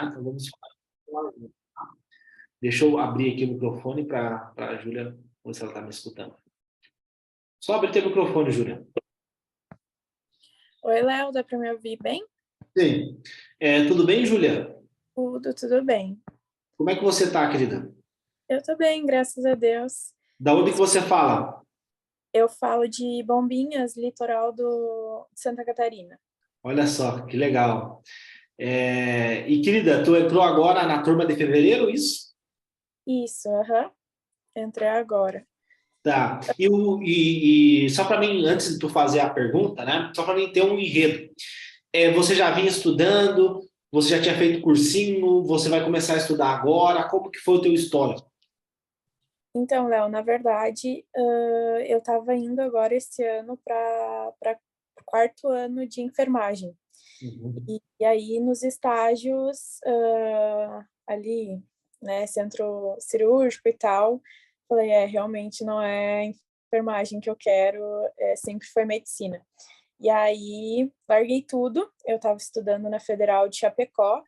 Então vamos falar. Deixa eu abrir aqui o microfone para a Júlia, ver se ela está me escutando. Só abrir teu microfone, Júlia. Oi, Léo, dá para me ouvir bem? Sim. Tudo bem, Júlia? Tudo bem. Como é que você está, querida? Eu tô bem, graças a Deus. Da onde que você fala? Eu falo de Bombinhas, litoral de Santa Catarina. Olha só, que legal. E, querida, tu entrou agora na turma de fevereiro, isso? Isso, aham. Entrei agora. Tá. E só para mim, antes de tu fazer a pergunta, né? Só para mim ter um enredo. Você já vinha estudando? Você já tinha feito cursinho? Você vai começar a estudar agora? Como que foi o teu histórico? Então, Léo, na verdade, eu estava indo agora esse ano para quarto ano de enfermagem. Uhum. E aí, nos estágios ali, né, centro cirúrgico e tal, falei, realmente não é enfermagem que eu quero, sempre foi medicina. E aí, larguei tudo, eu estava estudando na Federal de Chapecó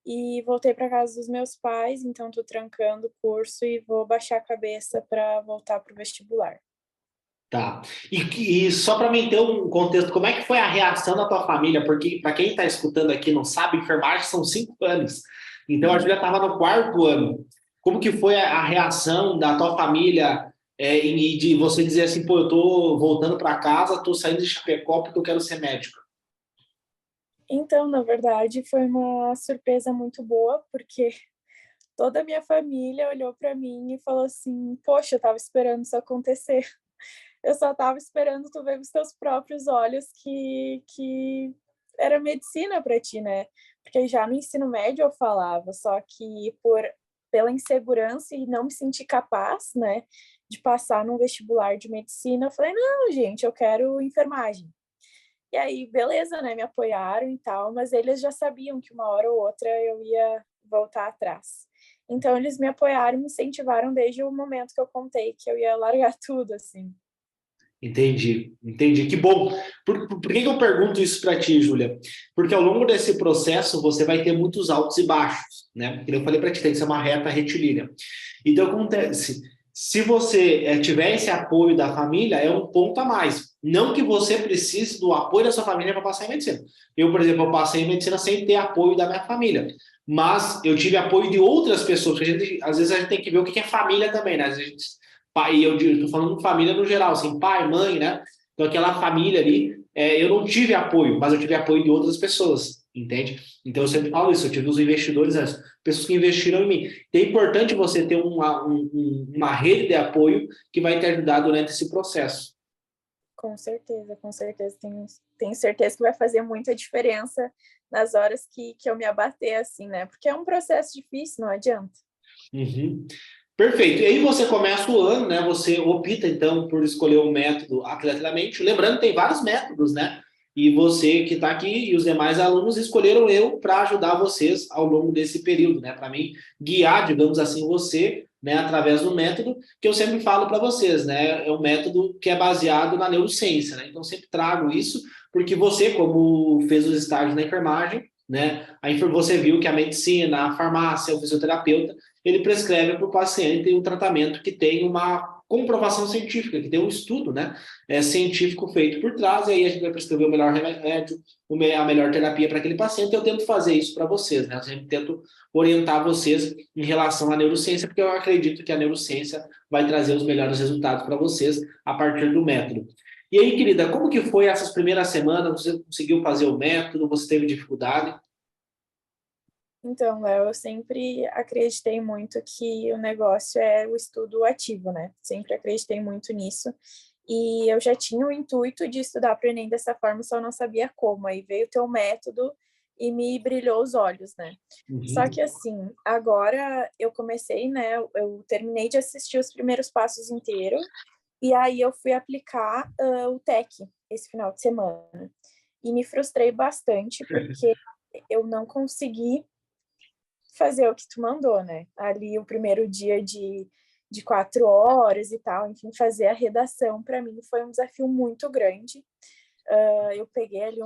e voltei para casa dos meus pais, então estou trancando o curso e vou baixar a cabeça para voltar para o vestibular. Tá. E só para mim ter um contexto, como é que foi a reação da tua família? Porque, para quem está escutando aqui não sabe, enfermagem são 5 anos. Então, a Uhum. Júlia estava no quarto ano. Como que foi a reação da tua família e de você dizer assim, pô, eu tô voltando para casa, tô saindo de Chapecó porque eu quero ser médico? Então, na verdade, foi uma surpresa muito boa, porque toda a minha família olhou para mim e falou assim: Poxa, eu estava esperando isso acontecer. Eu só estava esperando tu ver com os teus próprios olhos que era medicina para ti, né? Porque já no ensino médio eu falava, só que pela insegurança e não me sentir capaz, né, de passar num vestibular de medicina, eu falei: Não, gente, eu quero enfermagem. E aí, beleza, né? Me apoiaram e tal, mas eles já sabiam que uma hora ou outra eu ia voltar atrás. Então, eles me apoiaram e me incentivaram desde o momento que eu contei que eu ia largar tudo, assim. Entendi. Que bom. Por que eu pergunto isso para ti, Júlia? Porque ao longo desse processo você vai ter muitos altos e baixos, né? Como eu falei para ti, tem que ser uma reta retilínea. Então, acontece, se você tiver esse apoio da família, é um ponto a mais. Não que você precise do apoio da sua família para passar em medicina. Eu, por exemplo, eu passei em medicina sem ter apoio da minha família. Mas eu tive apoio de outras pessoas, porque às vezes a gente tem que ver o que é família também, né? Às vezes, pai, eu estou falando de família no geral, assim, pai, mãe, né? Então, aquela família ali, eu não tive apoio, mas eu tive apoio de outras pessoas, entende? Então, eu sempre falo isso, eu tive os investidores antes, pessoas que investiram em mim. Então, é importante você ter uma rede de apoio que vai te ajudar durante esse processo. Com certeza, com certeza. Tenho certeza que vai fazer muita diferença nas horas que eu me abater, assim, né? Porque é um processo difícil, não adianta. Uhum. Perfeito. E aí você começa o ano, né? Você opta, então, por escolher um método atleticamente. Lembrando que tem vários métodos, né? E você que está aqui e os demais alunos escolheram eu para ajudar vocês ao longo desse período, né? Para mim, guiar, digamos assim, você, né? Através do método que eu sempre falo para vocês, né? É um método que é baseado na neurociência, né? Então, sempre trago isso, porque você, como fez os estágios na enfermagem, né? Aí você viu que a medicina, a farmácia, o fisioterapeuta ele prescreve para o paciente um tratamento que tem uma comprovação científica, que tem um estudo, né, científico feito por trás, e aí a gente vai prescrever o melhor remédio, a melhor terapia para aquele paciente. Eu tento fazer isso para vocês, né? Eu sempre tento orientar vocês em relação à neurociência, porque eu acredito que a neurociência vai trazer os melhores resultados para vocês a partir do método. E aí, querida, como que foi essas primeiras semanas? Você conseguiu fazer o método? Você teve dificuldade? Então, Léo, eu sempre acreditei muito que o negócio é o estudo ativo, né? Sempre acreditei muito nisso. E eu já tinha o intuito de estudar para o Enem dessa forma, só não sabia como. Aí veio o teu método e me brilhou os olhos, né? Só Uhum. que assim, agora eu comecei, né? Eu terminei de assistir os primeiros passos inteiro e aí eu fui aplicar o TEC esse final de semana. E me frustrei bastante porque eu não consegui fazer o que tu mandou, né? Ali o primeiro dia de 4 horas e tal, enfim, fazer a redação para mim foi um desafio muito grande. Eu peguei ali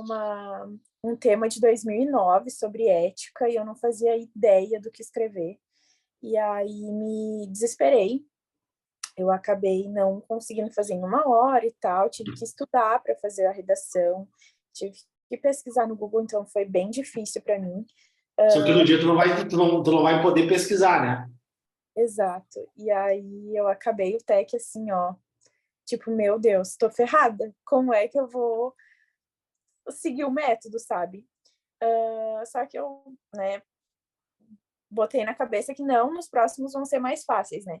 um tema de 2009 sobre ética e eu não fazia ideia do que escrever. E aí me desesperei. Eu acabei não conseguindo fazer em 1 hora e tal, tive que estudar para fazer a redação, tive que pesquisar no Google, então foi bem difícil para mim. Só que no dia tu não vai poder pesquisar, né? Exato. E aí eu acabei o tech assim, ó, tipo, meu Deus, tô ferrada. Como é que eu vou seguir o método, sabe? Só que eu, né, botei na cabeça que não, nos próximos vão ser mais fáceis, né?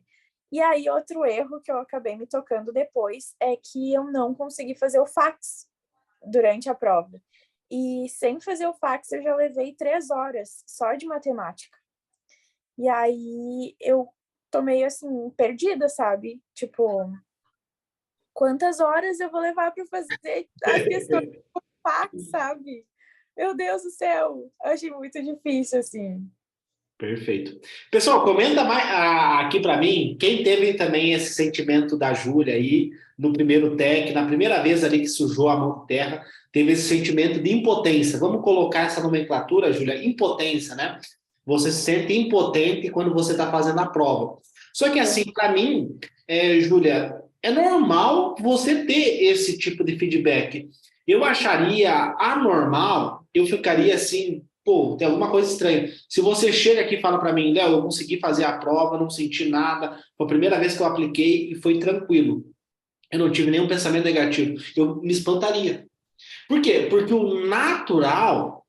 E aí, outro erro que eu acabei me tocando depois é que eu não consegui fazer o fax durante a prova. E sem fazer o fax, eu já levei 3 horas só de matemática. E aí, eu tô meio assim, perdida, sabe? Tipo, quantas horas eu vou levar para fazer as questões do fax, sabe? Meu Deus do céu, eu achei muito difícil, assim. Perfeito. Pessoal, comenta mais aqui para mim, quem teve também esse sentimento da Júlia aí, no primeiro TEC, na primeira vez ali que sujou a mão de terra, teve esse sentimento de impotência. Vamos colocar essa nomenclatura, Júlia, impotência, né? Você se sente impotente quando você está fazendo a prova. Só que assim, para mim, Júlia, é normal você ter esse tipo de feedback. Eu acharia anormal, eu ficaria assim, pô, tem alguma coisa estranha. Se você chega aqui e fala para mim, Léo, eu consegui fazer a prova, não senti nada, foi a primeira vez que eu apliquei e foi tranquilo. Eu não tive nenhum pensamento negativo. Eu me espantaria. Por quê? Porque o natural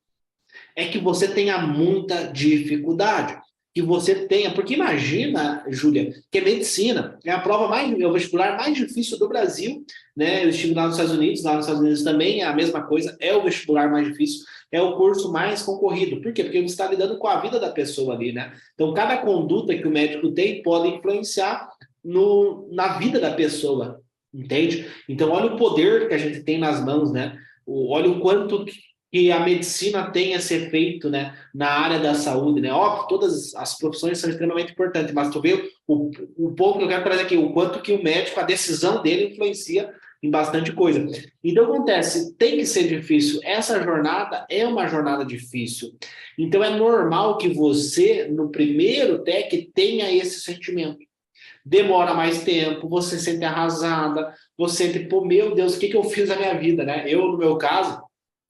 é que você tenha muita dificuldade. Que você tenha, porque imagina, Júlia, que é medicina, é a prova mais, é o vestibular mais difícil do Brasil, né? Eu estive lá nos Estados Unidos, lá nos Estados Unidos também é a mesma coisa, é o vestibular mais difícil, é o curso mais concorrido. Por quê? Porque você está lidando com a vida da pessoa ali, né? Então, cada conduta que o médico tem pode influenciar na vida da pessoa, entende? Então, olha o poder que a gente tem nas mãos, né? Olha o quanto que a medicina tem esse efeito, né, na área da saúde, né? Óbvio, todas as profissões são extremamente importantes, mas tu vê o pouco que eu quero trazer aqui, o quanto que o médico, a decisão dele influencia em bastante coisa. Então, acontece, tem que ser difícil. Essa jornada é uma jornada difícil. Então, é normal que você, no primeiro TEC, tenha esse sentimento. Demora mais tempo, você se sente arrasada, você sente, pô, meu Deus, o que eu fiz na minha vida, né? Eu, no meu caso,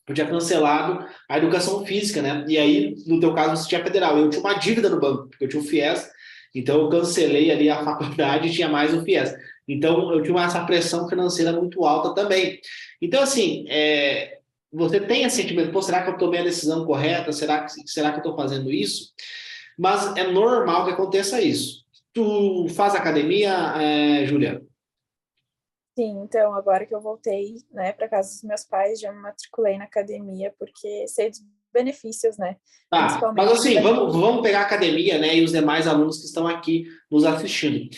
eu tinha cancelado a educação física, né? E aí, no teu caso, você tinha federal. Eu tinha uma dívida no banco, porque eu tinha o FIES, então eu cancelei ali a faculdade e tinha mais o FIES. Então, eu tinha essa pressão financeira muito alta também. Então, assim, você tem esse sentimento, pô, será que eu tomei a decisão correta? Será que eu estou fazendo isso? Mas é normal que aconteça isso. Tu faz academia, Julia? Sim, então agora que eu voltei, né, para casa dos meus pais, já me matriculei na academia porque sei dos benefícios, né? Tá, mas Principalmente assim, vamos pegar a academia, né, e os demais alunos que estão aqui nos assistindo.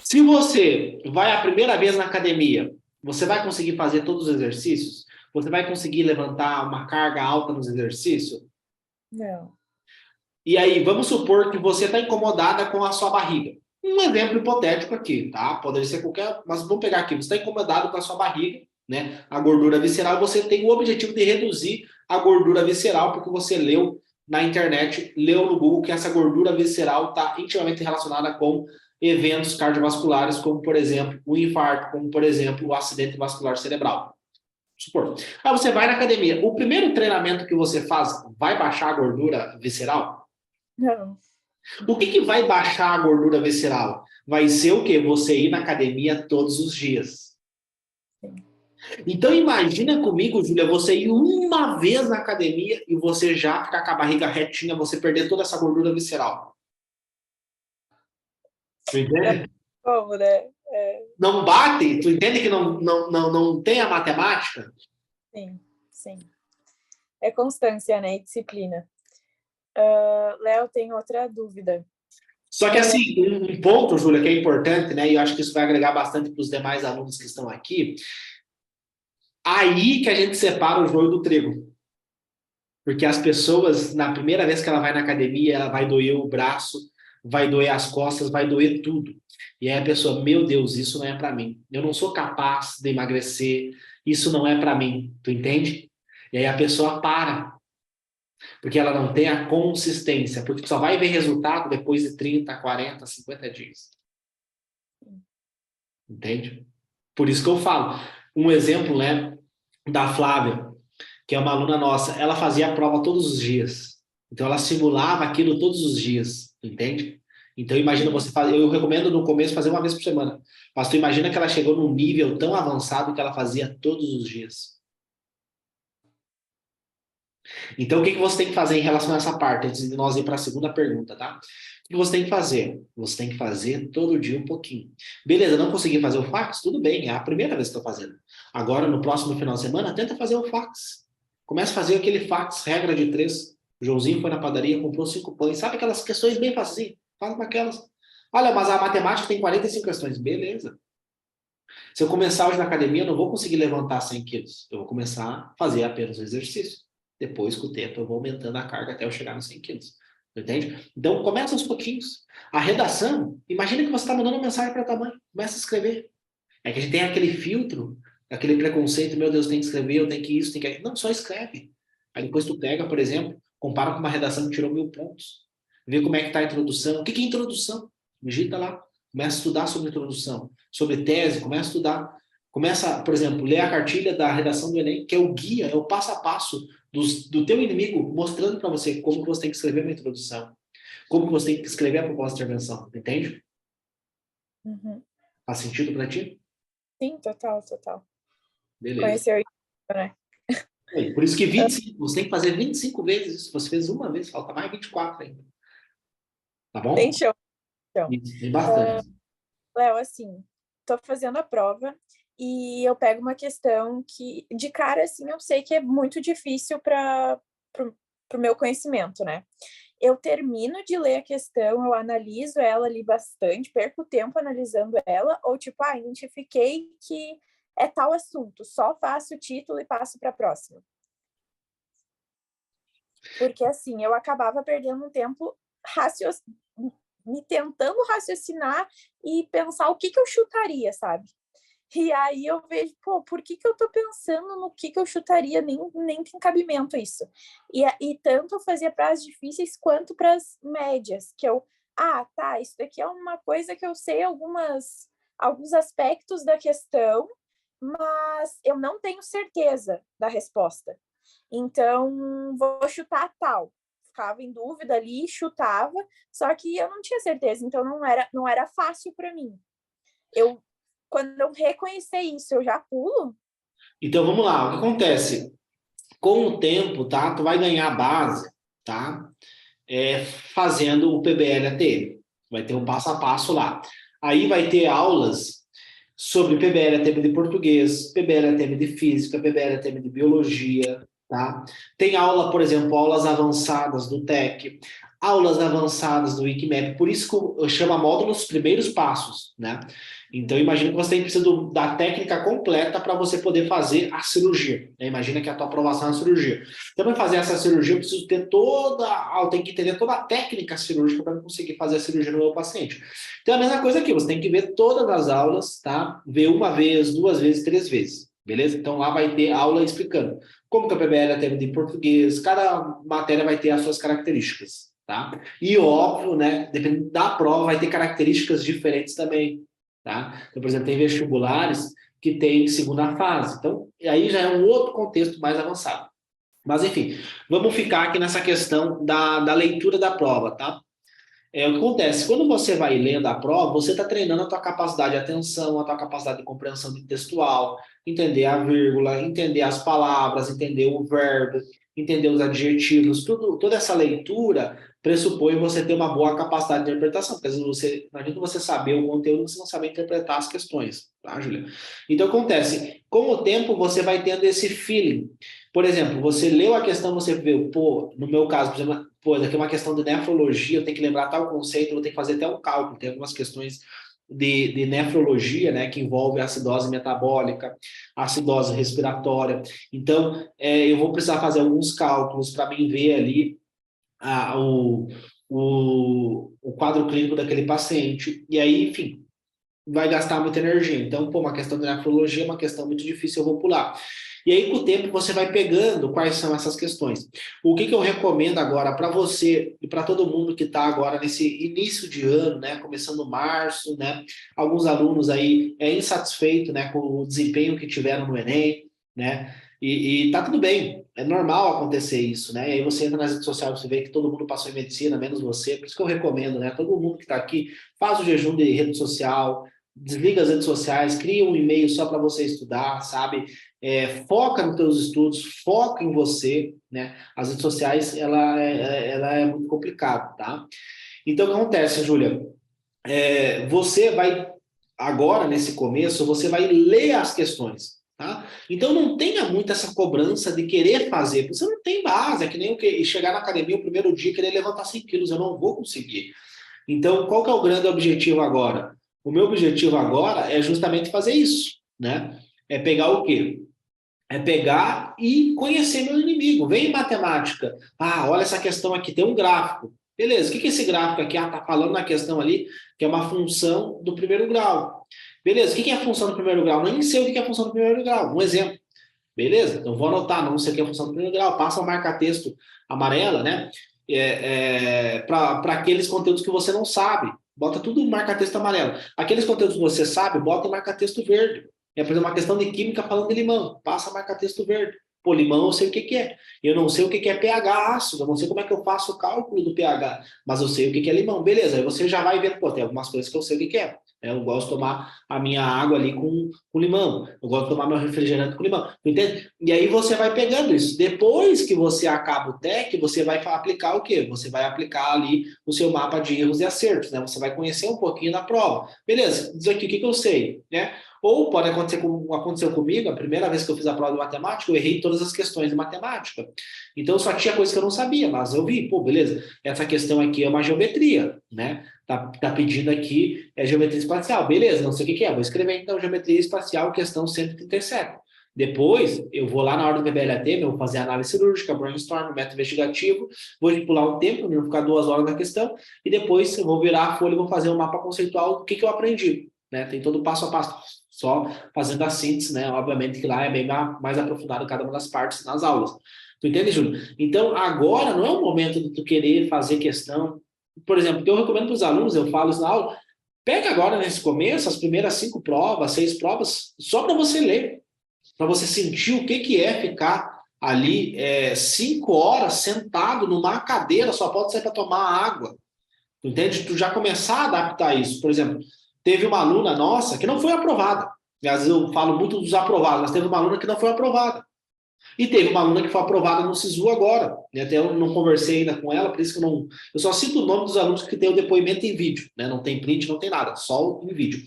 Se você vai a primeira vez na academia, você vai conseguir fazer todos os exercícios? Você vai conseguir levantar uma carga alta nos exercícios? não. E aí, vamos supor que você está incomodada com a sua barriga. Um exemplo hipotético aqui, tá? Poderia ser qualquer, mas vamos pegar aqui. Você está incomodado com a sua barriga, né? A gordura visceral, você tem o objetivo de reduzir a gordura visceral, porque você leu na internet, leu no Google que essa gordura visceral está intimamente relacionada com eventos cardiovasculares, como, por exemplo, o infarto, como, por exemplo, o acidente vascular cerebral. Supor. Aí você vai na academia. O primeiro treinamento que você faz vai baixar a gordura visceral? Não. O que vai baixar a gordura visceral? Vai ser o quê? Você ir na academia todos os dias. Sim. Então imagina comigo, Júlia, você ir uma vez na academia e você já ficar com a barriga retinha, você perder toda essa gordura visceral. Tu Não, entende? como, né? Não bate? Tu entende que não tem a matemática? Sim, sim. É constância, né? E disciplina. Léo, tem outra dúvida. Só que assim, um ponto, Júlia, que é importante, né? E eu acho que isso vai agregar bastante para os demais alunos que estão aqui. Aí que a gente separa o joio do trigo. Porque as pessoas, na primeira vez que ela vai na academia, ela vai doer o braço, vai doer as costas, vai doer tudo. E aí a pessoa, meu Deus, isso não é para mim. Eu não sou capaz de emagrecer, isso não é para mim. Tu entende? E aí a pessoa para, porque ela não tem a consistência, porque tu só vai ver resultado depois de 30, 40, 50 dias. Entende? Por isso que eu falo. Um exemplo, né, da Flávia, que é uma aluna nossa, ela fazia a prova todos os dias. Então ela simulava aquilo todos os dias, entende? Então imagina você fazer, eu recomendo no começo fazer uma vez por semana. Mas tu imagina que ela chegou num nível tão avançado que ela fazia todos os dias. Então, o que que você tem que fazer em relação a essa parte, antes de nós ir para a segunda pergunta, tá? O que você tem que fazer? Você tem que fazer todo dia um pouquinho. Beleza, não consegui fazer o fax? Tudo bem, é a primeira vez que estou fazendo. Agora, no próximo final de semana, tenta fazer o fax. Começa a fazer aquele fax, regra de três. O Joãozinho foi na padaria, comprou 5 pães. Sabe aquelas questões bem facinhas? Faz com aquelas. Olha, mas a matemática tem 45 questões. Beleza. Se eu começar hoje na academia, eu não vou conseguir levantar 100 quilos. Eu vou começar a fazer apenas o exercício. Depois, com o tempo, eu vou aumentando a carga até eu chegar nos 100 quilos. Entende? Então, começa aos pouquinhos. A redação, imagina que você está mandando uma mensagem para a tua mãe. Começa a escrever. É que a gente tem aquele filtro, aquele preconceito, meu Deus, tem que escrever, eu tenho que isso, tem que aquilo. Não, só escreve. Aí depois tu pega, por exemplo, compara com uma redação que tirou 1.000 pontos. Vê como é que está a introdução. O que é introdução? Digita lá. Começa a estudar sobre introdução. Sobre tese, começa a estudar. Começa, por exemplo, ler a cartilha da redação do Enem, que é o guia, é o passo a passo do teu inimigo, mostrando para você como que você tem que escrever uma introdução. Como que você tem que escrever a proposta de intervenção. Entende? Uhum. Faz sentido para ti? Sim, total, total. Beleza. Conheceu, né? Por isso que 25, você tem que fazer 25 vezes isso. Você fez uma vez, falta mais 24 ainda. Tá Tem bom? show, então. Isso, tem bastante. Léo, assim, tô fazendo a prova e eu pego uma questão que, de cara, assim, eu sei que é muito difícil para o meu conhecimento, né? Eu termino de ler a questão, eu analiso ela ali bastante, perco tempo analisando ela, ou tipo, identifiquei que é tal assunto, só faço o título e passo para a próxima. Porque assim, eu acabava perdendo um tempo me tentando raciocinar e pensar o que eu chutaria, sabe? E aí eu vejo, pô, por que eu tô pensando no que eu chutaria? Nem tem cabimento isso. E tanto eu fazia para as difíceis quanto para as médias, que eu, tá, isso daqui é uma coisa que eu sei alguns aspectos da questão, mas eu não tenho certeza da resposta. Então, vou chutar tal. Ficava em dúvida ali, chutava, só que eu não tinha certeza, então não era fácil para mim. Quando eu reconhecer isso, eu já pulo. Então vamos lá, o que acontece? Com o tempo, tá? Tu vai ganhar base, tá? Fazendo o PBL-AT. Vai ter um passo a passo lá. Aí vai ter aulas sobre PBL-AT de português, PBL-AT de física, PBL-AT de biologia, tá? Tem aula, por exemplo, aulas avançadas do TEC, aulas avançadas do Wikimap, por isso que eu chamo módulos primeiros passos, né? Então, imagina que você tem precisa da técnica completa para você poder fazer a cirurgia. Né? Imagina que a tua aprovação é a cirurgia. Então, para fazer essa cirurgia, eu preciso ter eu tenho que entender toda a técnica cirúrgica para conseguir fazer a cirurgia no meu paciente. Então, a mesma coisa aqui, você tem que ver todas as aulas, tá? Ver uma vez, 2 vezes, 3 vezes, beleza? Então, lá vai ter aula explicando como que a PBL atende em português, cada matéria vai ter as suas características, tá? E óbvio, né, dependendo da prova, vai ter características diferentes também, tá? Então, por exemplo, tem vestibulares que tem segunda fase. Então, aí já é um outro contexto mais avançado. Mas, enfim, vamos ficar aqui nessa questão da leitura da prova, tá? O que acontece? Quando você vai lendo a prova, você está treinando a tua capacidade de atenção, a tua capacidade de compreensão de textual, entender a vírgula, entender as palavras, entender o verbo, entender os adjetivos, toda essa leitura pressupõe você ter uma boa capacidade de interpretação, porque às vezes imagina você saber o conteúdo, você não sabe interpretar as questões, tá, Julia? Então acontece, com o tempo você vai tendo esse feeling. Por exemplo, você leu a questão, você vê, pô, no meu caso, por exemplo, pô, aqui é uma questão de nefrologia, eu tenho que lembrar tal conceito, eu vou ter que fazer até um cálculo, tem algumas questões de nefrologia, né, que envolve acidose metabólica, acidose respiratória. Então, eu vou precisar fazer alguns cálculos para mim ver ali o quadro clínico daquele paciente. E aí, enfim, vai gastar muita energia. Então, pô, uma questão de nefrologia é uma questão muito difícil, eu vou pular. E aí, com o tempo, você vai pegando quais são essas questões. O que eu recomendo agora para você e para todo mundo que está agora nesse início de ano, né, começando março, né, alguns alunos aí insatisfeitos, né, com o desempenho que tiveram no Enem, né, e tá tudo bem, é normal acontecer isso, né? E aí você entra nas redes sociais, você vê que todo mundo passou em medicina, menos você, por isso que eu recomendo, né? Todo mundo que está aqui, faz o jejum de rede social, desliga as redes sociais, cria um e-mail só para você estudar, sabe? Foca nos teus estudos, foca em você, né? As redes sociais, ela é muito complicado, tá? Então, o que acontece, Júlia? Você vai, agora, nesse começo, você vai ler as questões, tá? Então, não tenha muito essa cobrança de querer fazer, porque você não tem base, é que nem chegar na academia o primeiro dia e querer levantar 100 quilos, eu não vou conseguir. Então, qual que é o grande objetivo agora? O meu objetivo agora é justamente fazer isso, né? É pegar o quê? É pegar e conhecer meu inimigo. Vem em matemática. Ah, olha essa questão aqui, tem um gráfico. Beleza, o que é esse gráfico aqui? Ah, tá falando na questão ali que é uma função do primeiro grau. Beleza, o que é a função do primeiro grau? Nem sei o que é a função do primeiro grau. Um exemplo. Beleza? Então vou anotar, não sei o que é a função do primeiro grau. Passa uma marca-texto amarela, né? Para aqueles conteúdos que você não sabe. Bota tudo em marca-texto amarelo. Aqueles conteúdos que você sabe, bota em marca-texto verde. Por exemplo, uma questão de química falando de limão. Passa marca-texto verde. Pô, limão eu sei o que é. Eu não sei o que é pH ácido. Eu não sei como é que eu faço o cálculo do pH. Mas eu sei o que é limão. Beleza, aí você já vai ver, pô, tem algumas coisas que eu sei o que é. Eu gosto de tomar a minha água ali com limão. Eu gosto de tomar meu refrigerante com limão. Entende? E aí você vai pegando isso. Depois que você acaba o TEC, você vai aplicar o quê? Você vai aplicar ali o seu mapa de erros e acertos, né? Você vai conhecer um pouquinho da prova. Beleza, diz aqui o que eu sei, né? Ou pode acontecer como aconteceu comigo, a primeira vez que eu fiz a prova de matemática, eu errei todas as questões de matemática. Então só tinha coisa que eu não sabia, mas eu vi, pô, beleza, essa questão aqui é uma geometria, né? Tá pedindo aqui geometria espacial, beleza, não sei o que é, vou escrever então geometria espacial, questão 137. Depois, eu vou lá na hora do VBLAT, eu vou fazer análise cirúrgica, brainstorm, método investigativo, vou estipular um tempo, não vou ficar 2 horas na questão, e depois eu vou virar a folha e vou fazer um mapa conceitual do que eu aprendi, né? Tem todo o passo a passo, só fazendo a síntese, né? Obviamente que lá é bem mais aprofundado cada uma das partes nas aulas. Tu entende, Júlio? Então, agora não é o momento de tu querer fazer questão. Por exemplo, o que eu recomendo para os alunos, eu falo isso na aula, pega agora nesse começo as primeiras 5 provas, 6 provas, só para você ler, para você sentir o que é ficar ali 5 horas sentado numa cadeira, só pode ser para tomar água. Entende? Tu já começar a adaptar isso. Por exemplo, teve uma aluna nossa que não foi aprovada. Às vezes eu falo muito dos aprovados, mas teve uma aluna que não foi aprovada. E teve uma aluna que foi aprovada no SISU agora. E até eu não conversei ainda com ela, por isso que eu não. Eu só cito o nome dos alunos que tem o depoimento em vídeo, né? Não tem print, não tem nada, só em vídeo.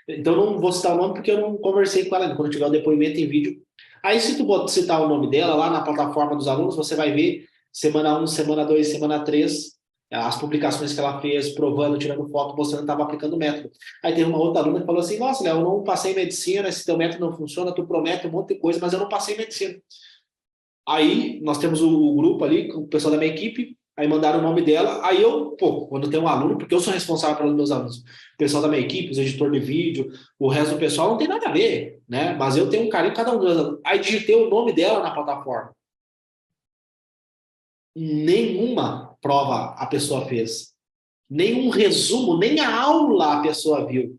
Então não vou citar o nome porque eu não conversei com ela ainda. Quando tiver o depoimento em vídeo. Aí, se tu citar o nome dela lá na plataforma dos alunos, você vai ver semana 1, semana 2, semana 3, as publicações que ela fez, provando, tirando foto, mostrando que estava aplicando o método. Aí teve uma outra aluna que falou assim: Nossa, Léo, eu não passei em medicina, esse teu método não funciona, tu promete um monte de coisa, mas eu não passei em medicina. Aí nós temos o grupo ali, com o pessoal da minha equipe, aí mandaram o nome dela, aí eu, pô, quando tem um aluno, porque eu sou responsável pelos meus alunos, o pessoal da minha equipe, os editores de vídeo, o resto do pessoal não tem nada a ver, né? Mas eu tenho um carinho com cada um dos alunos. Aí digitei o nome dela na plataforma. Nenhuma prova a pessoa fez. Nenhum resumo, nem a aula a pessoa viu.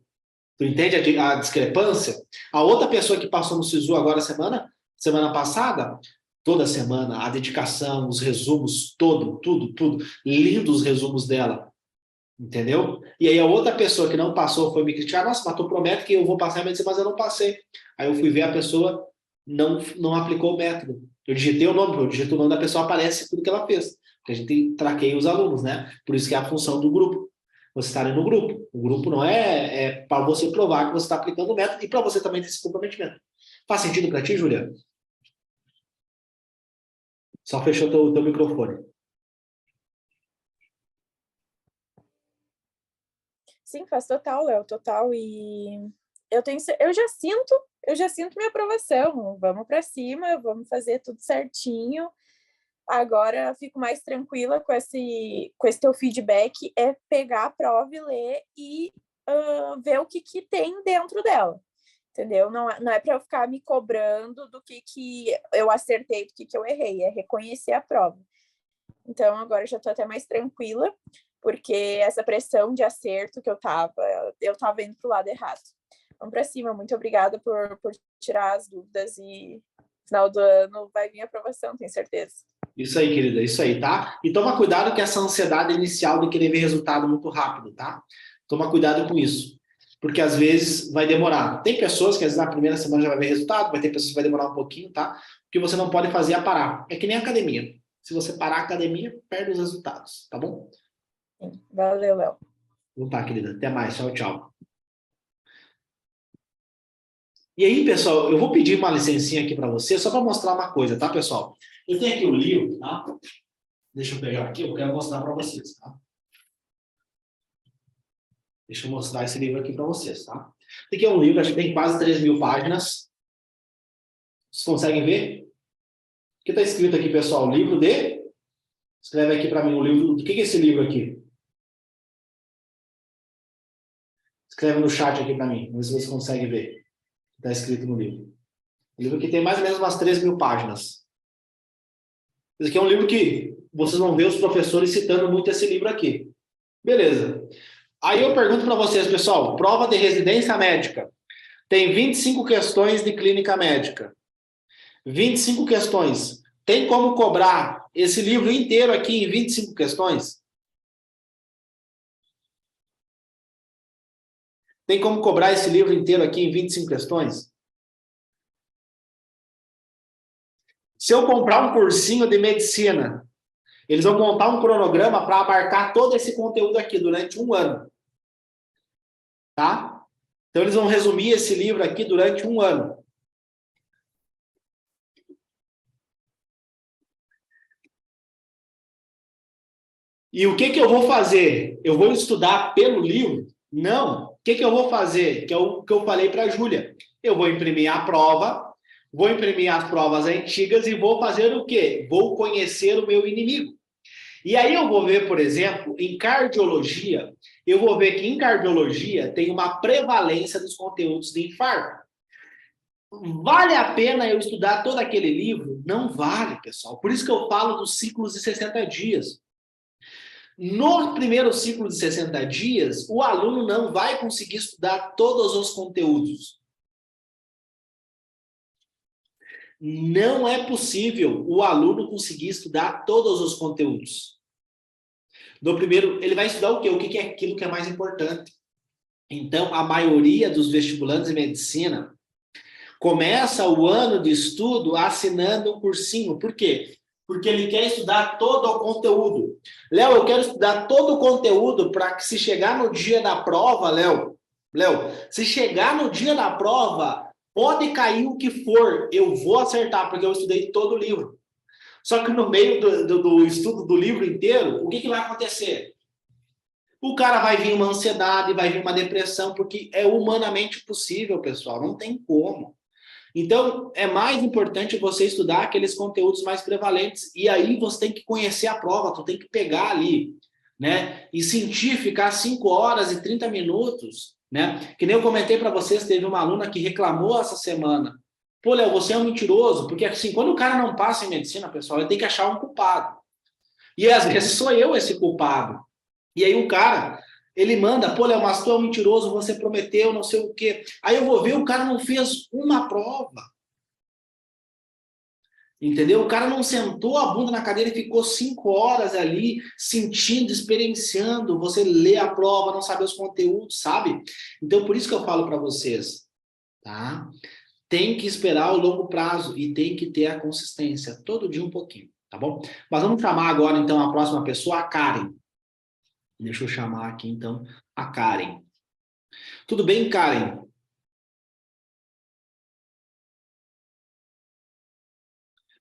Tu entende a discrepância? A outra pessoa que passou no SISU agora semana passada, toda semana, a dedicação, os resumos, tudo. Lindos os resumos dela. Entendeu? E aí a outra pessoa que não passou foi me criticar: Nossa, mas tu promete que eu vou passar a medicina, mas eu não passei. Aí eu fui ver, a pessoa não aplicou o método. Eu digitei o nome, eu digito o nome da pessoa, aparece tudo que ela fez. Porque a gente traqueia os alunos, né? Por isso que é a função do grupo. Você estar no grupo. O grupo não é para você provar que você está aplicando o método e para você também ter esse comprometimento. Faz sentido para ti, Julia? Só fechou teu microfone. Sim, faz total, Léo, total. E eu já sinto minha aprovação. Vamos para cima, vamos fazer tudo certinho. Agora fico mais tranquila com esse teu feedback, é pegar a prova e ler e ver o que tem dentro dela. entendeu? Não é para eu ficar me cobrando do que eu acertei, do que eu errei, é reconhecer a prova. Então, agora eu já estou até mais tranquila, porque essa pressão de acerto que eu estava indo para o lado errado. Vamos para cima, muito obrigada por tirar as dúvidas e no final do ano vai vir a aprovação, tenho certeza. Isso aí, querida, isso aí, tá? E toma cuidado com essa ansiedade inicial de querer ver resultado muito rápido, tá? Toma cuidado com isso, porque às vezes vai demorar. Tem pessoas que às vezes na primeira semana já vai ver resultado, vai ter pessoas que vai demorar um pouquinho, tá? O que você não pode fazer é parar. É que nem a academia. Se você parar a academia, perde os resultados, tá bom? Sim. Valeu, Léo. Então tá, querida. Até mais. Tchau, tchau. E aí, pessoal, eu vou pedir uma licencinha aqui para você, só para mostrar uma coisa, tá, pessoal? Eu tenho aqui o livro, tá? Deixa eu pegar aqui, eu quero mostrar para vocês, tá? Deixa eu mostrar esse livro aqui para vocês, tá? Esse aqui é um livro, acho que tem quase 3.000 páginas. Vocês conseguem ver? O que está escrito aqui, pessoal? Livro de... Escreve aqui para mim o livro... O que é esse livro aqui? Escreve no chat aqui para mim, vamos ver se vocês conseguem ver. Está escrito no livro. O livro aqui tem mais ou menos umas 3.000 páginas. Esse aqui é um livro que vocês vão ver os professores citando muito esse livro aqui. Beleza. Aí eu pergunto para vocês, pessoal, prova de residência médica. Tem 25 questões de clínica médica. 25 questões. Tem como cobrar esse livro inteiro aqui em 25 questões? Tem como cobrar esse livro inteiro aqui em 25 questões? Se eu comprar um cursinho de medicina, eles vão montar um cronograma para abarcar todo esse conteúdo aqui durante um ano. Tá? Então, eles vão resumir esse livro aqui durante um ano. E o que eu vou fazer? Eu vou estudar pelo livro? Não. O que eu vou fazer? Que é o que eu falei para a Júlia. Eu vou imprimir a prova, vou imprimir as provas antigas e vou fazer o quê? Vou conhecer o meu inimigo. E aí eu vou ver, por exemplo, em cardiologia, eu vou ver que em cardiologia tem uma prevalência dos conteúdos de infarto. Vale a pena eu estudar todo aquele livro? Não vale, pessoal. Por isso que eu falo dos ciclos de 60 dias. No primeiro ciclo de 60 dias, o aluno não vai conseguir estudar todos os conteúdos. Não é possível o aluno conseguir estudar todos os conteúdos. No primeiro, ele vai estudar o quê? O que é aquilo que é mais importante. Então, a maioria dos vestibulantes em medicina começa o ano de estudo assinando um cursinho. Por quê? Porque ele quer estudar todo o conteúdo. Léo, eu quero estudar todo o conteúdo para que se chegar no dia da prova, Léo, se chegar no dia da prova, pode cair o que for, eu vou acertar, porque eu estudei todo o livro. Só que no meio do estudo do livro inteiro, o que vai acontecer? O cara vai vir uma ansiedade, vai vir uma depressão, porque é humanamente possível, pessoal, não tem como. Então, é mais importante você estudar aqueles conteúdos mais prevalentes. E aí você tem que conhecer a prova, tu tem que pegar ali, né? E sentir, ficar 5 horas e 30 minutos, né? Que nem eu comentei para vocês, teve uma aluna que reclamou essa semana. Pô, Léo, você é um mentiroso. Porque assim, quando o cara não passa em medicina, pessoal, ele tem que achar um culpado. E às vezes sou eu esse culpado. E aí o cara... Ele manda, pô, Léo, mas tu é um mentiroso, você prometeu, não sei o quê. Aí eu vou ver, o cara não fez uma prova. Entendeu? O cara não sentou a bunda na cadeira e ficou 5 horas ali, sentindo, experienciando. Você lê a prova, não sabe os conteúdos, sabe? Então, por isso que eu falo para vocês, tá? Tem que esperar o longo prazo e tem que ter a consistência. Todo dia um pouquinho, tá bom? Mas vamos chamar agora, então, a próxima pessoa, a Karen. Deixa eu chamar aqui, então, a Karen. Tudo bem, Karen?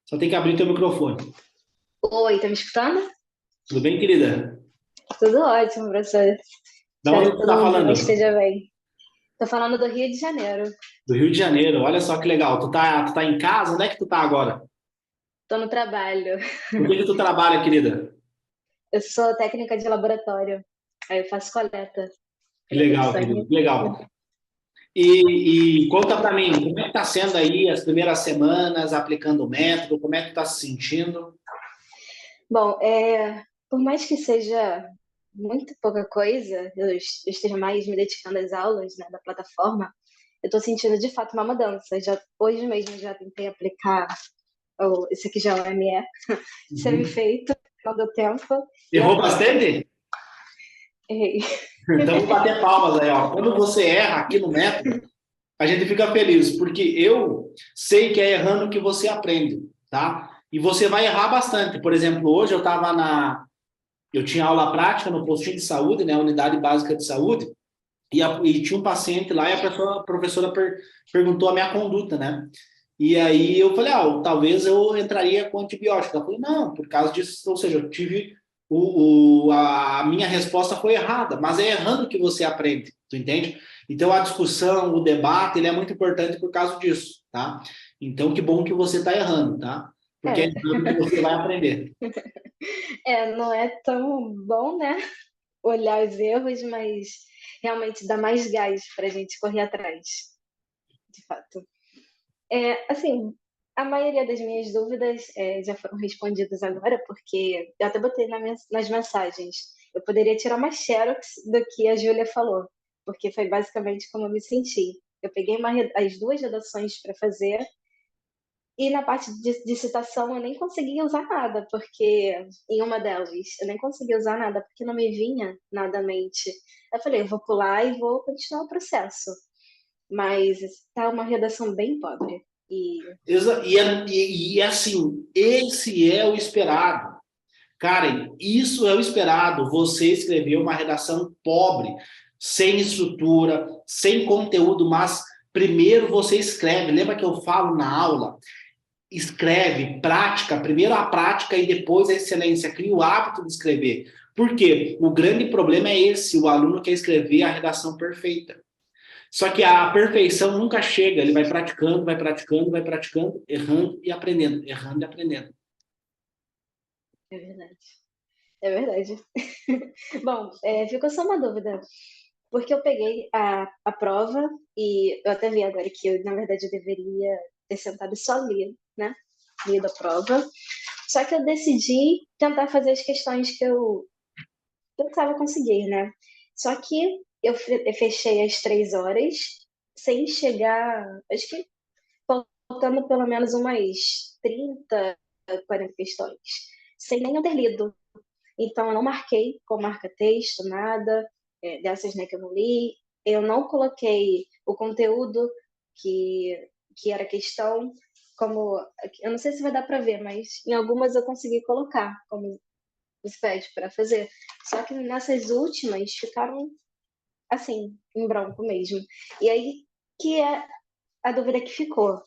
Só tem que abrir teu microfone. Oi, tá me escutando? Tudo bem, querida? Tudo ótimo, professor. Da onde Espero que você está todo mundo falando? esteja bem. Tô falando do Rio de Janeiro. Do Rio de Janeiro. Olha só que legal. Tu tá em casa? Onde é que tu tá agora? Tô no trabalho. O que tu trabalha, querida? Eu sou técnica de laboratório. Aí eu faço coleta. Que legal, Sangue. querido. Que legal. E conta para mim, como é que está sendo aí as primeiras semanas aplicando o método? Como é que está se sentindo? Bom, por mais que seja muito pouca coisa, eu esteja mais me dedicando às aulas, né, da plataforma, eu estou sentindo de fato uma mudança. Hoje mesmo já tentei aplicar esse aqui já é o ME, Uhum. semi-feito, não deu tempo, e Errou agora? bastante? Errei. Então, vou bater palmas aí, ó. Quando você erra aqui no método, a gente fica feliz, porque eu sei que é errando que você aprende, tá? E você vai errar bastante. Por exemplo, hoje eu tinha aula prática no postinho de saúde, né, unidade básica de saúde, e tinha um paciente lá e a professora perguntou a minha conduta, né? E aí eu falei, talvez eu entraria com antibiótico. Ela falou, não, por causa disso, ou seja, eu tive a minha resposta foi errada, mas é errando que você aprende, tu entende? Então a discussão, o debate, ele é muito importante por causa disso, tá? Então que bom que você está errando, tá? Porque é É, errando que você vai aprender. não é tão bom, né? Olhar os erros, mas realmente dá mais gás para a gente correr atrás, de fato. Assim, a maioria das minhas dúvidas já foram respondidas agora, porque eu até botei nas mensagens. Eu poderia tirar uma xerox do que a Júlia falou, porque foi basicamente como eu me senti. Eu peguei as duas redações para fazer, e na parte de citação eu nem conseguia usar nada, porque em uma delas eu nem conseguia usar nada, porque não me vinha nada à mente. Eu falei, eu vou pular e vou continuar o processo. Mas tá uma redação bem pobre. E assim, esse é o esperado. Karen, isso é o esperado. Você escreveu uma redação pobre, sem estrutura, sem conteúdo, mas primeiro você escreve. Lembra que eu falo na aula? Escreve, prática, primeiro a prática e depois a excelência. Cria o hábito de escrever. Por quê? O grande problema é esse: o aluno quer escrever a redação perfeita. Só que a perfeição nunca chega, ele vai praticando, vai praticando, vai praticando, errando e aprendendo, errando e aprendendo. É verdade. É verdade. Bom, ficou só uma dúvida. Porque eu peguei a prova e eu até vi agora que eu, na verdade, eu deveria ter sentado e só ler, né? Lido a prova. Só que eu decidi tentar fazer as questões que eu pensava conseguir, né? Só que eu fechei às 3 horas, sem chegar, acho que faltando pelo menos umas 30, 40 questões, sem nem eu ter lido. Então, eu não marquei com marca-texto, nada, dessas, né, que eu não li. Eu não coloquei o conteúdo que era questão, como. Eu não sei se vai dar para ver, mas em algumas eu consegui colocar, como você pede para fazer. Só que nessas últimas ficaram, assim, em branco mesmo. E aí que é a dúvida que ficou.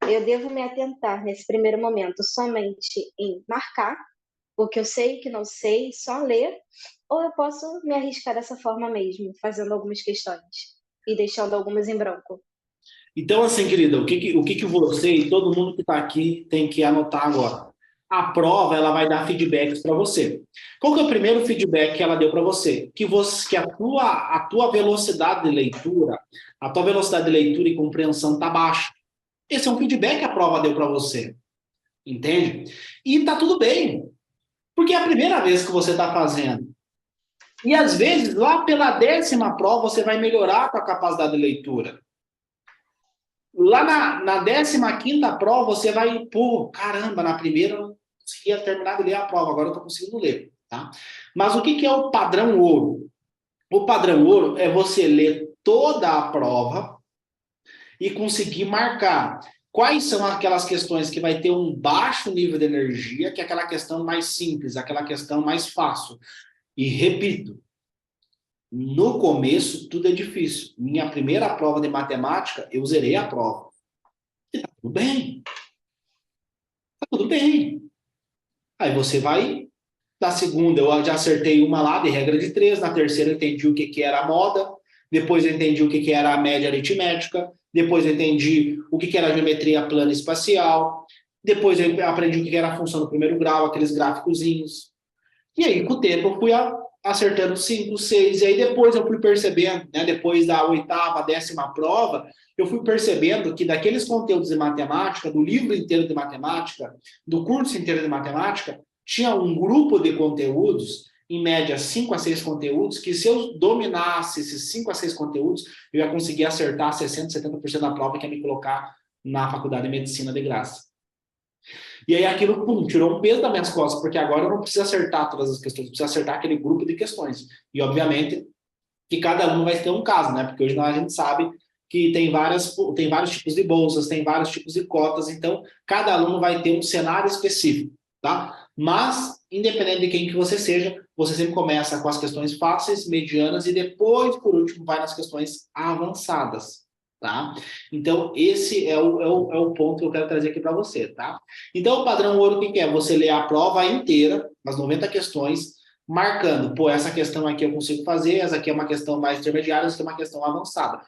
Eu devo me atentar nesse primeiro momento somente em marcar o que eu sei, o que não sei, só ler, ou eu posso me arriscar dessa forma mesmo, fazendo algumas questões e deixando algumas em branco. Então, assim, querida, o que você e todo mundo que está aqui tem que anotar agora? A prova, ela vai dar feedbacks para você. Qual que é o primeiro feedback que ela deu para você? Que a tua velocidade de leitura, a tua velocidade de leitura e compreensão está baixa. Esse é um feedback que a prova deu para você, entende? E tá tudo bem, porque é a primeira vez que você está fazendo. E às vezes, lá pela 10ª prova, você vai melhorar a tua capacidade de leitura. Lá na 15ª prova, você vai, pô, caramba, na primeira eu não conseguia terminar de ler a prova, agora eu estou conseguindo ler, tá? Mas o que é o padrão ouro? O padrão ouro é você ler toda a prova e conseguir marcar quais são aquelas questões que vai ter um baixo nível de energia, que é aquela questão mais simples, aquela questão mais fácil. E repito, no começo tudo é difícil. Minha primeira prova de matemática, eu zerei a prova. E tá tudo bem. Tá tudo bem. Aí você vai, na segunda eu já acertei uma lá de regra de 3, na terceira eu entendi o que era a moda, depois eu entendi o que era a média aritmética, depois eu entendi o que era a geometria plana espacial, depois eu aprendi o que era a função do primeiro grau, aqueles gráficozinhos. E aí, com o tempo, eu fui acertando 5, 6, e aí depois eu fui percebendo, né, depois da 8ª, 10ª prova, eu fui percebendo que daqueles conteúdos de matemática, do livro inteiro de matemática, do curso inteiro de matemática, tinha um grupo de conteúdos, em média 5 a 6 conteúdos, que se eu dominasse esses 5 a 6 conteúdos, eu ia conseguir acertar 60, 70% da prova que ia me colocar na faculdade de medicina de graça. E aí aquilo, pum, tirou um peso das minhas costas, porque agora eu não preciso acertar todas as questões, eu preciso acertar aquele grupo de questões. E, obviamente, que cada aluno vai ter um caso, né? Porque hoje a gente sabe que tem vários tipos de bolsas, tem vários tipos de cotas, então cada aluno vai ter um cenário específico, tá? Mas, independente de quem que você seja, você sempre começa com as questões fáceis, medianas e depois, por último, vai nas questões avançadas, tá? Então, esse é o ponto que eu quero trazer aqui para você, tá? Então, o padrão ouro, o que é? Você lê a prova inteira, as 90 questões, marcando, pô, essa questão aqui eu consigo fazer, essa aqui é uma questão mais intermediária, essa aqui é uma questão avançada.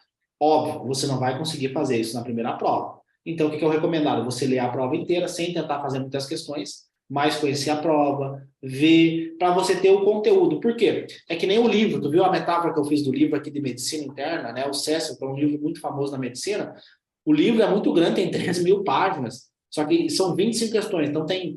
Óbvio, você não vai conseguir fazer isso na primeira prova. Então, o que é o recomendado? Você ler a prova inteira, sem tentar fazer muitas questões, mas conhecer a prova, ver, para você ter o conteúdo. Por quê? É que nem o livro, tu viu a metáfora que eu fiz do livro aqui de medicina interna, né? O CESP, que é um livro muito famoso na medicina. O livro é muito grande, tem 3.000 páginas, só que são 25 questões, então tem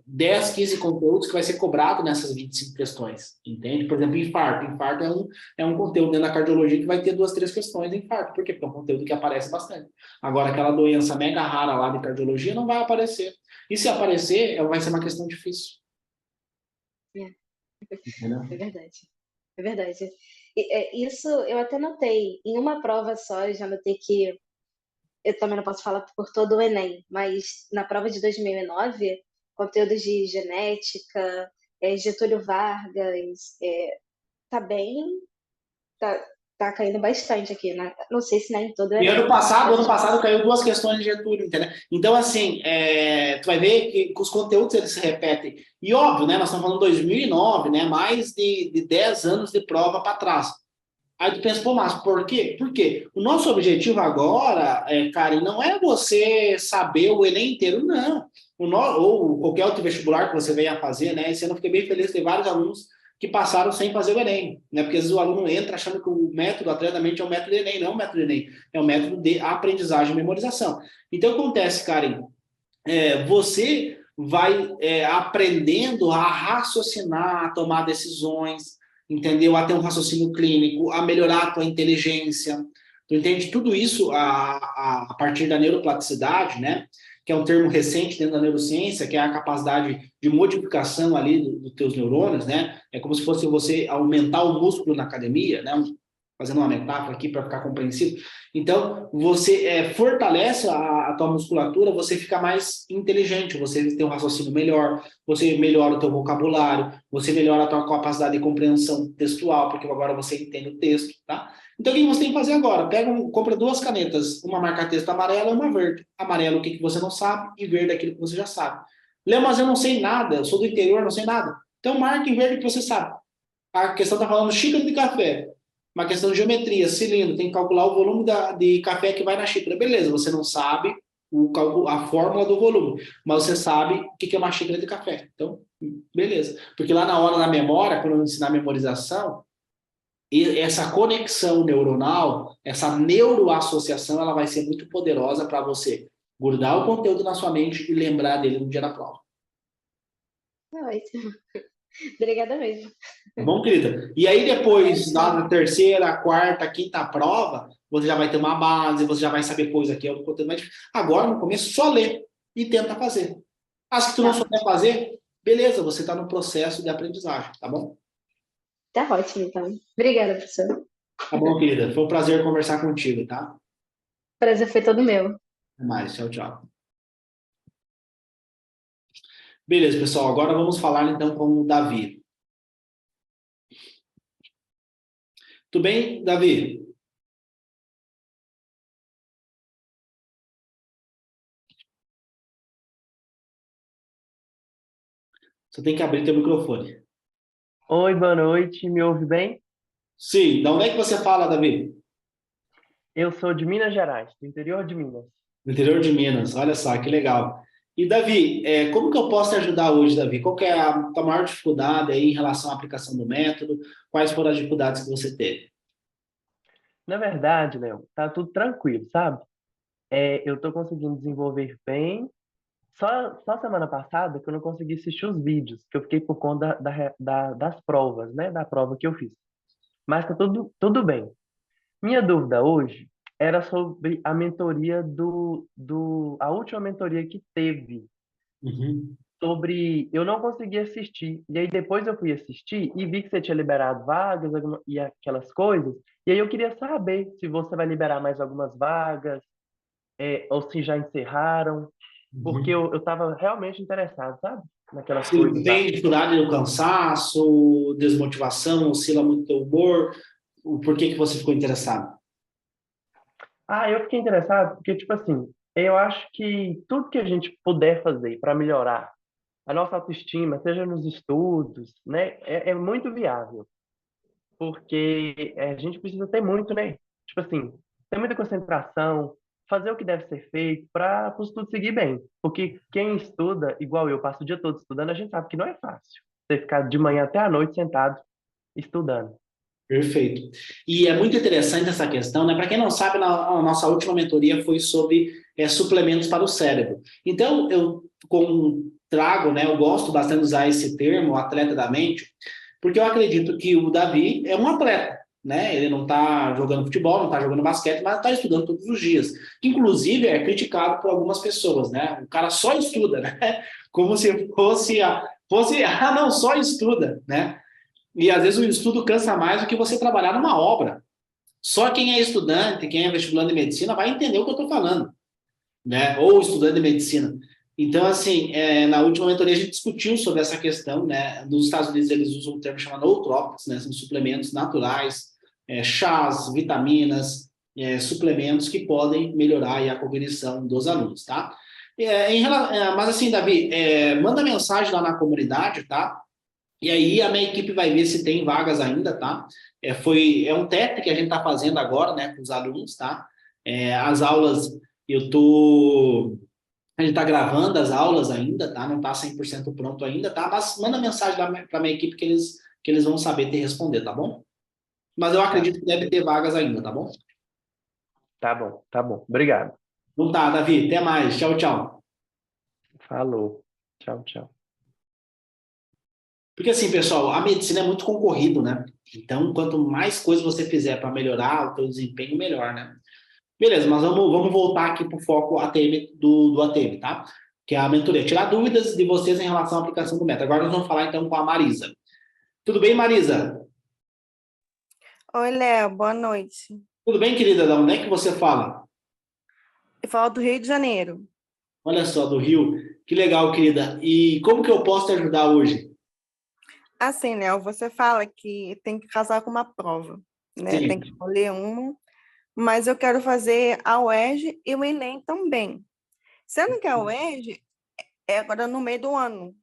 10, 15 conteúdos que vai ser cobrado nessas 25 questões, entende? Por exemplo, infarto. Infarto é um conteúdo dentro da cardiologia que vai ter 2, 3 questões de infarto. Por quê? Porque é um conteúdo que aparece bastante. Agora, aquela doença mega rara lá de cardiologia não vai aparecer. E se aparecer, vai ser uma questão difícil. É verdade. É verdade. Isso eu até notei. Em uma prova só, eu já notei que eu também não posso falar por todo o Enem, mas na prova de 2009, conteúdos de genética, Getúlio Vargas, tá bem, tá caindo bastante aqui, né? Não sei se não é em todo o E Enem. ano passado caiu 2 questões de Getúlio, entendeu? Então, assim, tu vai ver que os conteúdos eles se repetem. E óbvio, né? Nós estamos falando de 2009, né? Mais de 10 anos de prova para trás. Aí tu pensa, pô, mas por quê? Por quê? O nosso objetivo agora, Karen, não é você saber o Enem inteiro, não. Ou qualquer outro vestibular que você venha fazer, né? Esse ano eu fiquei bem feliz, tem vários alunos que passaram sem fazer o Enem, né? Porque às vezes o aluno entra achando que o método atletamente é o método Enem, não é o método Enem, é o método de aprendizagem e memorização. Então, acontece, Karen, você vai aprendendo a raciocinar, a tomar decisões, entendeu? A ter um raciocínio clínico, a melhorar a tua inteligência. Tu entende? Tudo isso a partir da neuroplasticidade, né? Que é um termo recente dentro da neurociência, que é a capacidade de modificação ali dos teus neurônios, né? É como se fosse você aumentar o músculo na academia, né? Fazendo uma metáfora aqui para ficar compreensível. Então, você fortalece a tua musculatura, você fica mais inteligente, você tem um raciocínio melhor, você melhora o teu vocabulário, você melhora a tua capacidade de compreensão textual, porque agora você entende o texto, tá? Então, o que você tem que fazer agora? Compra 2 canetas, uma marca-texto amarela e uma verde. Amarelo, o que você não sabe, e verde, aquilo que você já sabe. Léo, mas eu não sei nada, eu sou do interior, não sei nada. Então, marque em verde o que você sabe. A questão está falando xícara de café. Uma questão de geometria, cilindro, tem que calcular o volume de café que vai na xícara. Beleza, você não sabe a fórmula do volume, mas você sabe o que é uma xícara de café. Então, beleza. Porque lá na hora da memória, quando eu ensinar a memorização, essa conexão neuronal, essa neuroassociação, ela vai ser muito poderosa para você guardar o conteúdo na sua mente e lembrar dele no dia da prova. Ótimo. Obrigada mesmo. Tá bom, querida? E aí depois, na terceira, quarta, quinta prova, você já vai ter uma base, você já vai saber coisa aqui, é o conteúdo mais difícil. Agora, no começo, só lê e tenta fazer. Acho que tu não souber fazer, beleza, você está no processo de aprendizagem, tá bom? Tá ótimo, então. Obrigada, professor. Tá bom, querida? Foi um prazer conversar contigo, tá? Prazer foi todo meu. Até mais, tchau, tchau. Beleza, pessoal, agora vamos falar então com o Davi. Tudo bem, Davi? Você tem que abrir teu microfone. Oi, boa noite, me ouve bem? Sim, da onde é que você fala, Davi? Eu sou de Minas Gerais, do interior de Minas. No interior de Minas, olha só, que legal. E, Davi, como que eu posso te ajudar hoje, Davi? Qual que é a maior dificuldade aí em relação à aplicação do método? Quais foram as dificuldades que você teve? Na verdade, Léo, tá tudo tranquilo, sabe? Eu tô conseguindo desenvolver bem. Só semana passada que eu não consegui assistir os vídeos, que eu fiquei por conta das provas, né? Da prova que eu fiz. Mas tá tudo bem. Minha dúvida hoje era sobre a mentoria a última mentoria que teve, Uhum. sobre eu não consegui assistir. E aí depois eu fui assistir e vi que você tinha liberado vagas e aquelas coisas. E aí eu queria saber se você vai liberar mais algumas vagas, ou se já encerraram, porque Uhum. eu estava realmente interessado, sabe? Naquelas Sim, coisas lá. tem dificuldade no cansaço, desmotivação, oscila muito teu humor. Por que que você ficou interessado? Ah, eu fiquei interessado porque, tipo assim, eu acho que tudo que a gente puder fazer para melhorar a nossa autoestima, seja nos estudos, né, é muito viável, porque a gente precisa ter muito, né? Tipo assim, ter muita concentração, fazer o que deve ser feito para o estudo seguir bem. Porque quem estuda, igual eu, passa o dia todo estudando, a gente sabe que não é fácil. Você ficar de manhã até à noite sentado estudando. Perfeito. E é muito interessante essa questão, né? Para quem não sabe, a nossa última mentoria foi sobre suplementos para o cérebro. Então, trago, né? Eu gosto bastante de usar esse termo, atleta da mente, porque eu acredito que o Davi é um atleta, né? Ele não está jogando futebol, não está jogando basquete, mas está estudando todos os dias. Inclusive, é criticado por algumas pessoas, né? O cara só estuda, né? Como se não, só estuda, né? E às vezes o estudo cansa mais do que você trabalhar numa obra. Só quem é estudante, quem é vestibulando de medicina vai entender o que eu estou falando, né? Ou estudante de medicina. Então, assim, na última mentoria a gente discutiu sobre essa questão, né? Nos Estados Unidos eles usam um termo chamado nootrópicos, né? São suplementos naturais, chás, vitaminas, suplementos que podem melhorar aí, a cognição dos alunos, tá? Mas assim, Davi, manda mensagem lá na comunidade, tá? E aí a minha equipe vai ver se tem vagas ainda, tá? É um teste que a gente está fazendo agora, né, com os alunos, tá? As aulas, eu tô... A gente está gravando as aulas ainda, tá? Não está 100% pronto ainda, tá? Mas manda mensagem para a minha equipe que eles vão saber te responder, tá bom? Mas eu Tá, acredito que deve ter vagas ainda, tá bom? tá bom, tá bom. Obrigado. Então tá, Davi, até mais. Tchau, tchau. Falou. Tchau, tchau. Porque assim, pessoal, a medicina é muito concorrido, né? Então, quanto mais coisas você fizer para melhorar o teu desempenho, melhor, né? Beleza, mas vamos voltar aqui para o foco ATM do ATM, tá? Que é a mentoria. Tirar dúvidas de vocês em relação à aplicação do método. Agora nós vamos falar então com a Marisa. Tudo bem, Marisa? Oi, Léo, boa noite. Tudo bem, querida? Da onde é que você fala? Eu falo do Rio de Janeiro. Olha só, do Rio. Que legal, querida. E como que eu posso te ajudar hoje? Assim, Léo, você fala que tem que casar com uma prova, né? Tem que Sim. escolher uma, mas eu quero fazer a UERJ e o Enem também. Sendo que a UERJ é agora no meio do ano.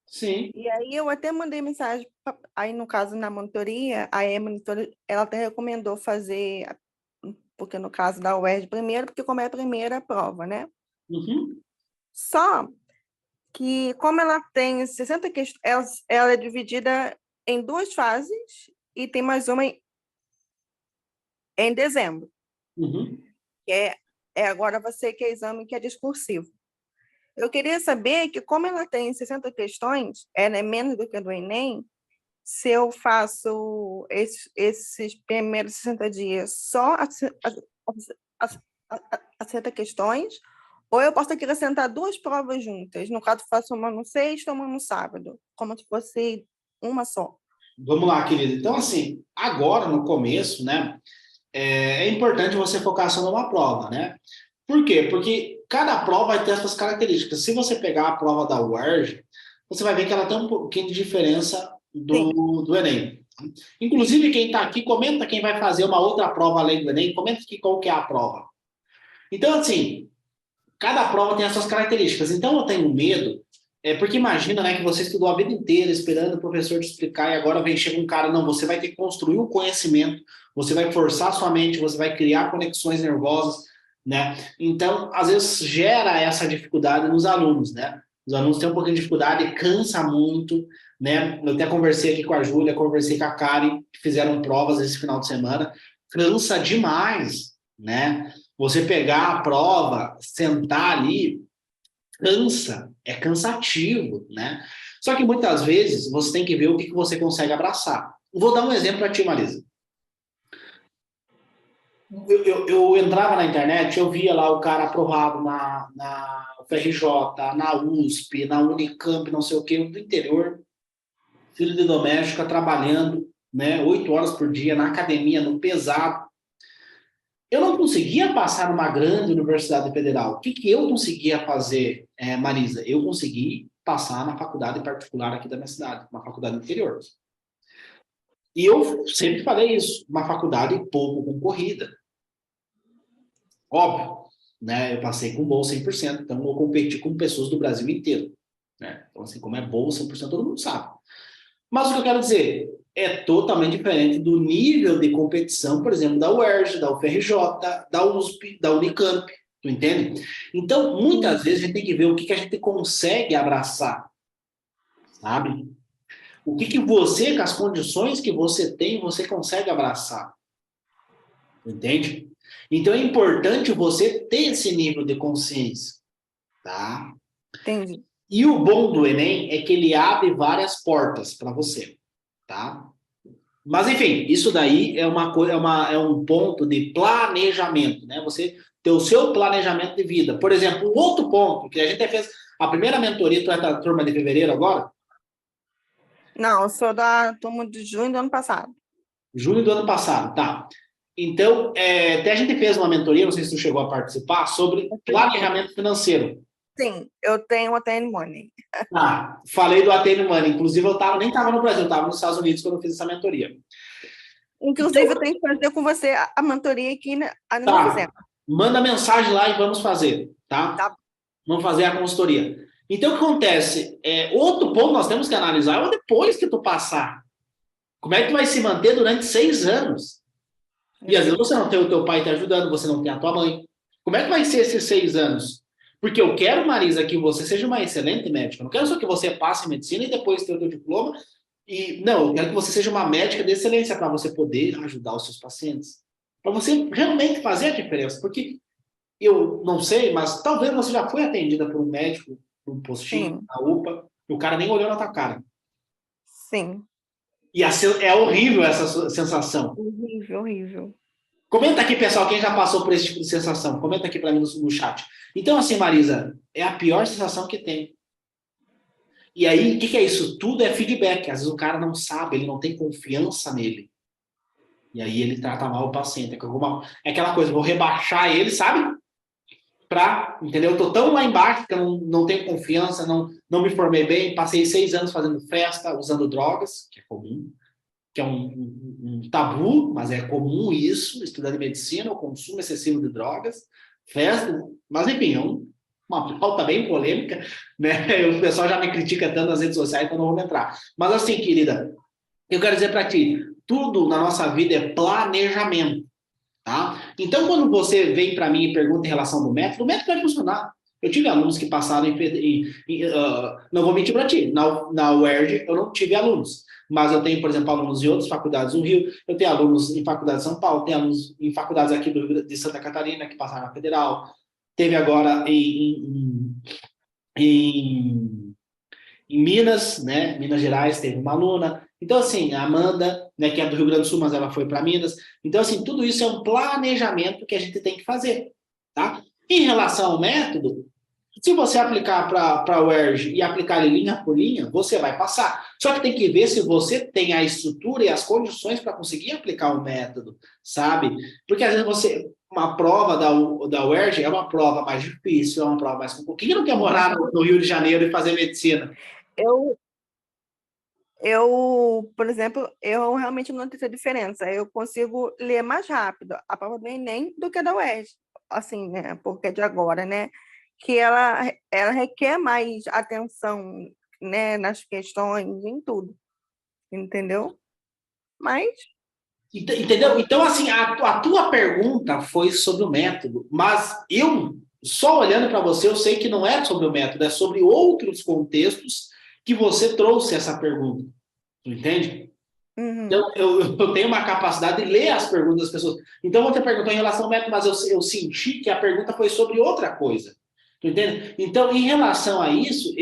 Sim. E aí eu até mandei mensagem, aí no caso na monitoria, aí a monitora, ela até recomendou fazer, porque no caso da UERJ primeiro, porque como é a primeira prova, né? Uhum. Só que como ela tem 60 questões, ela é dividida em duas fases e tem mais uma em dezembro, Uhum. que é agora você que é exame que é discursivo. Eu queria saber que como ela tem 60 questões, ela é menos do que a do Enem, se eu faço esses primeiros 60 dias só as 60 questões, ou eu posso acrescentar duas provas juntas. No caso, faço uma no sexta e uma no sábado, como se fosse uma só. Vamos lá, querida. Então, assim, agora no começo, né, é importante você focar só numa prova, né? Por quê? Porque cada prova vai ter as suas características. Se você pegar a prova da UERJ, você vai ver que ela tem um pouquinho de diferença Sim, do Enem. Inclusive, quem está aqui, comenta quem vai fazer uma outra prova além do Enem, comenta aqui qual que é a prova. Então, assim, cada prova tem as suas características. Então, eu tenho medo, porque imagina, né, que você estudou a vida inteira esperando o professor te explicar e agora chega um cara, não, você vai ter que construir o conhecimento, você vai forçar sua mente, você vai criar conexões nervosas. né? Então, às vezes, gera essa dificuldade nos alunos, né? Os alunos têm um pouquinho de dificuldade, cansa muito, né? Eu até conversei aqui com a Júlia, conversei com a Karen, que fizeram provas esse final de semana. Cansa demais, né? Você pegar a prova, sentar ali, cansa, é cansativo, né? Só que muitas vezes você tem que ver o que você consegue abraçar. Vou dar um exemplo para ti, Marisa. Eu entrava na internet, eu via lá o cara aprovado na UFRJ, na USP, na Unicamp, não sei o quê, do interior, filho de doméstica, trabalhando, né, 8 horas por dia, na academia, no pesado. Eu não conseguia passar numa grande universidade federal. O que eu conseguia fazer, Marisa? Eu consegui passar na faculdade particular aqui da minha cidade, uma faculdade interior. E eu sempre falei isso, uma faculdade pouco concorrida. Óbvio, né? Eu passei com bolsa 100%, então eu competi com pessoas do Brasil inteiro, né? Então, assim, como é bolsa 100%, todo mundo sabe. Mas o que eu quero dizer é totalmente diferente do nível de competição, por exemplo, da UERJ, da UFRJ, da USP, da Unicamp, tu entende? Então, muitas vezes a gente tem que ver o que a gente consegue abraçar, sabe? O que você, com as condições que você tem, você consegue abraçar, entende? Então, é importante você ter esse nível de consciência, tá? Entendi. E o bom do Enem é que ele abre várias portas para você, tá? Mas, enfim, isso daí é um ponto de planejamento, né? Você ter o seu planejamento de vida. Por exemplo, um outro ponto que a gente fez, a primeira mentoria, tu é da turma de fevereiro agora? Não, eu sou da turma de junho do ano passado. Junho do ano passado, tá. Então, até a gente fez uma mentoria, não sei se tu chegou a participar, sobre planejamento financeiro. Sim, eu tenho a Ten Money. Ah, falei do Atene Money. Inclusive, nem estava no Brasil, estava nos Estados Unidos quando eu fiz essa mentoria. Inclusive, eu tenho que fazer com você a mentoria que ainda não Tá, fizemos. manda mensagem lá e vamos fazer, tá? Tá. Vamos fazer a consultoria. Então, o que acontece? Outro ponto que nós temos que analisar é depois que tu passar. Como é que tu vai se manter durante 6 anos? E às vezes você não tem o teu pai te ajudando, você não tem a tua mãe. Como é que vai ser esses 6 anos? Porque eu quero, Marisa, que você seja uma excelente médica. Eu não quero só que você passe em medicina e depois tenha o teu diploma. Não, eu quero que você seja uma médica de excelência para você poder ajudar os seus pacientes. Para você realmente fazer a diferença. Porque eu não sei, mas talvez você já foi atendida por um médico, por um postinho, Sim. na UPA, e o cara nem olhou na tua cara. Sim. E é horrível essa sensação. Horrível, horrível. Comenta aqui, pessoal, quem já passou por esse tipo de sensação. Comenta aqui para mim no chat. Então, assim, Marisa, é a pior sensação que tem. E aí, o que é isso? Tudo é feedback. Às vezes o cara não sabe, ele não tem confiança nele. E aí ele trata mal o paciente. É aquela coisa, vou rebaixar ele, sabe? Entendeu? Eu tô tão lá embaixo que eu não tenho confiança, não me formei bem, passei 6 anos fazendo festa, usando drogas, que é comum, que é um tabu, mas é comum isso, estudando medicina, o consumo excessivo de drogas, festa, mas enfim, uma pauta bem polêmica, né? O pessoal já me critica tanto nas redes sociais que eu não vou entrar. Mas assim, querida, eu quero dizer para ti, tudo na nossa vida é planejamento. Tá? Então, quando você vem para mim e pergunta em relação ao método, o método vai funcionar. Eu tive alunos que passaram não vou mentir para ti, na UERJ eu não tive alunos, mas eu tenho, por exemplo, alunos em outras faculdades do Rio, eu tenho alunos em faculdades de São Paulo, tenho alunos em faculdades aqui de Santa Catarina que passaram na Federal, teve agora em Minas, né? Minas Gerais teve uma aluna. Então, assim, a Amanda, né, que é do Rio Grande do Sul, mas ela foi para Minas. Então, assim, tudo isso é um planejamento que a gente tem que fazer, tá? Em relação ao método, se você aplicar para a UERJ e aplicar ele linha por linha, você vai passar. Só que tem que ver se você tem a estrutura e as condições para conseguir aplicar o método, sabe? Porque às vezes uma prova da UERJ é uma prova mais difícil, é uma prova mais complicada. Quem não quer morar no Rio de Janeiro e fazer medicina? Por exemplo, eu realmente não tenho essa diferença. Eu consigo ler mais rápido a prova do Enem do que a da UERJ. Assim, né? Porque é de agora, né? Que ela requer mais atenção, né? Nas questões, em tudo. Entendeu? Mas Entendeu? Então, assim, a tua pergunta foi sobre o método, mas eu, só olhando para você, eu sei que não é sobre o método, é sobre outros contextos que você trouxe essa pergunta. Tu entende? Uhum. Então, eu tenho uma capacidade de ler as perguntas das pessoas. Então, você perguntou em relação ao método, mas eu senti que a pergunta foi sobre outra coisa. Tu entende? Então, em relação a isso,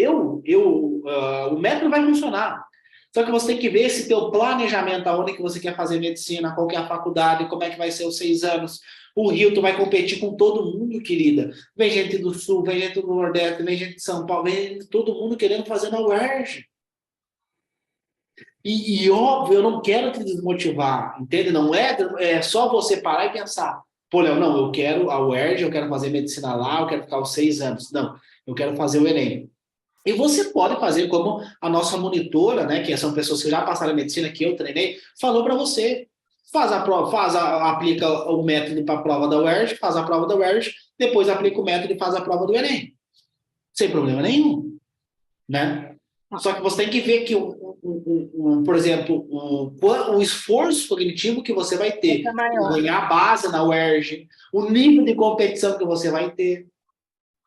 o método vai funcionar. Só que você tem que ver esse teu planejamento, aonde que você quer fazer medicina, qual que é a faculdade, como é que vai ser os 6 anos. O Rio, tu vai competir com todo mundo, querida. Vem gente do Sul, vem gente do Nordeste, vem gente de São Paulo, vem todo mundo querendo fazer na UERJ. Óbvio, eu não quero te desmotivar, entende? Não é só você parar e pensar, pô, Léo, não, eu quero a UERJ, eu quero fazer medicina lá, eu quero ficar os 6 anos. Não, eu quero fazer o Enem. E você pode fazer como a nossa monitora, né, que são pessoas que já passaram a medicina, que eu treinei, falou para você. Faz a prova, aplica o método para a prova da UERJ, faz a prova da UERJ, depois aplica o método e faz a prova do Enem. Sem problema nenhum, né? Só que você tem que ver que, por exemplo, o esforço cognitivo que você vai ter, É maior. ganhar a base na UERJ, o nível de competição que você vai ter,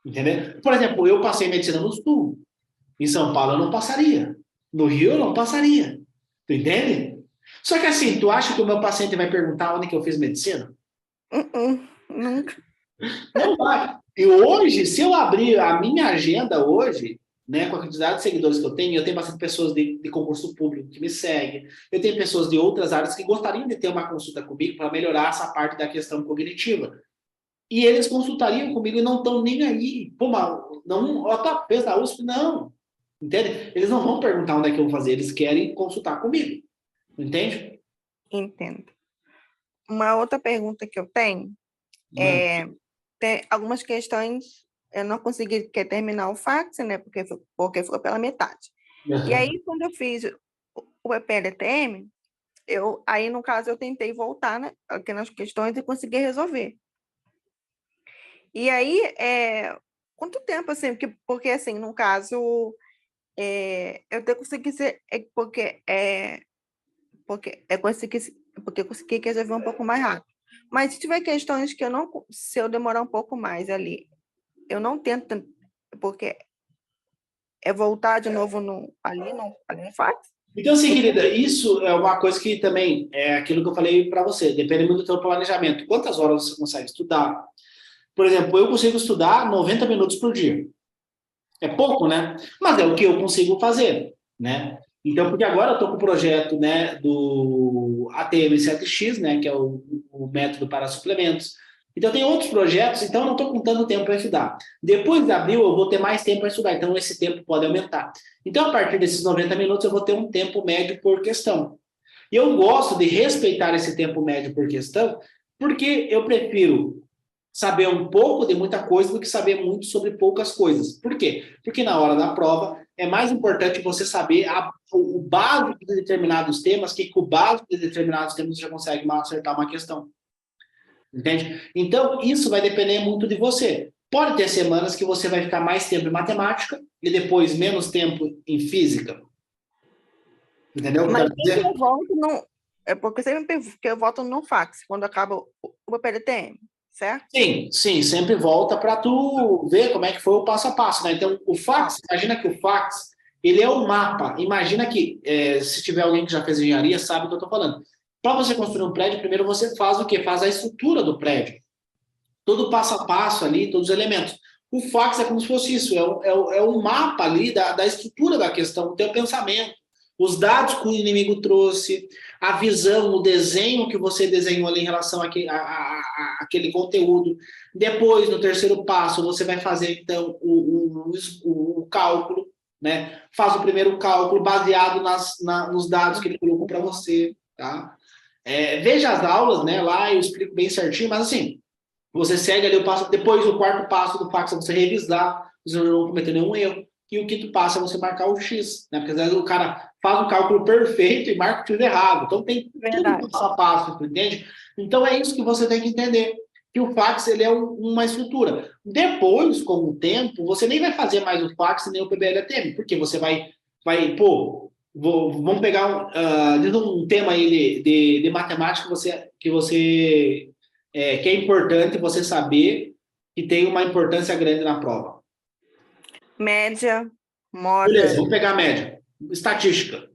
entendeu? Por exemplo, eu passei medicina no Sul. Em São Paulo eu não passaria. No Rio eu não passaria. Tu entende? Só que assim, tu acha que o meu paciente vai perguntar onde que eu fiz medicina? Nunca. Não vai. E hoje, se eu abrir a minha agenda hoje, né, com a quantidade de seguidores que eu tenho bastante pessoas de concurso público que me seguem, eu tenho pessoas de outras áreas que gostariam de ter uma consulta comigo para melhorar essa parte da questão cognitiva. E eles consultariam comigo e não estão nem aí. Pô, mas não, ó, tá, fez da USP? Não. Entende? Eles não vão perguntar onde é que eu vou fazer, eles querem consultar comigo. Entende? Entendo. Uma outra pergunta que eu tenho Mano. tem algumas questões, eu não consegui terminar o fax, né, porque ficou pela metade. E aí, quando eu fiz o EPLTM, aí, no caso, eu tentei voltar, né, aqui nas questões e consegui resolver. E aí, quanto tempo, assim, porque assim, no caso, eu tenho que conseguir ser, porque eu consegui resolver um pouco mais rápido. Mas se tiver questões que se eu demorar um pouco mais ali, eu não tento, porque é voltar de novo ali no fax. Então, assim, querida, isso é uma coisa que também é aquilo que eu falei para você, depende muito do teu planejamento. Quantas horas você consegue estudar? Por exemplo, eu consigo estudar 90 minutos por dia. É pouco, né? Mas é o que eu consigo fazer, né? Então, porque agora eu estou com o projeto, né, do ATM7X, né, que é o método para suplementos. Então, tem outros projetos, então eu não estou com tanto tempo para estudar. Depois de abril, eu vou ter mais tempo para estudar, então esse tempo pode aumentar. Então, a partir desses 90 minutos, eu vou ter um tempo médio por questão. E eu gosto de respeitar esse tempo médio por questão, porque eu prefiro saber um pouco de muita coisa do que saber muito sobre poucas coisas. Por quê? Porque na hora da prova é mais importante você saber o básico de determinados temas, que com o básico de determinados temas você já consegue acertar uma questão. Entende? Então, isso vai depender muito de você. Pode ter semanas que você vai ficar mais tempo em matemática e depois menos tempo em física. Entendeu? Mas sempre eu volto é porque sempre que eu volto no fax, quando acaba o PDTM, certo? Sim, sempre volta para tu ver como é que foi o passo a passo, né? Então, o fax, imagina que o fax, ele é o mapa. Imagina que, se tiver alguém que já fez engenharia, sabe o que eu estou falando. Para você construir um prédio, primeiro você faz o quê? Faz a estrutura do prédio. Todo passo a passo ali, todos os elementos. O fax é como se fosse isso, é o mapa ali da estrutura da questão, do teu pensamento. Os dados que o inimigo trouxe, a visão, o desenho que você desenhou ali em relação àquele conteúdo. Depois, no terceiro passo, você vai fazer, então, o cálculo, né? Faz o primeiro cálculo baseado nos dados que ele colocou para você, tá? Veja as aulas, né? Lá eu explico bem certinho, mas assim, você segue ali o passo, depois o quarto passo do fax é você revisar, você não cometer nenhum erro. E o quinto passo é você marcar o X, né? Porque às vezes o cara faz um cálculo perfeito e marca o X errado. Então tem tudo passo a passo, entende? Então é isso que você tem que entender. Que o fax ele é uma estrutura. Depois, com o tempo, você nem vai fazer mais o fax nem o PBLTM, porque você vai Vamos pegar diz um tema aí de matemática que é importante você saber que tem uma importância grande na prova. Média, moda. Beleza, vamos pegar a média. Estatística.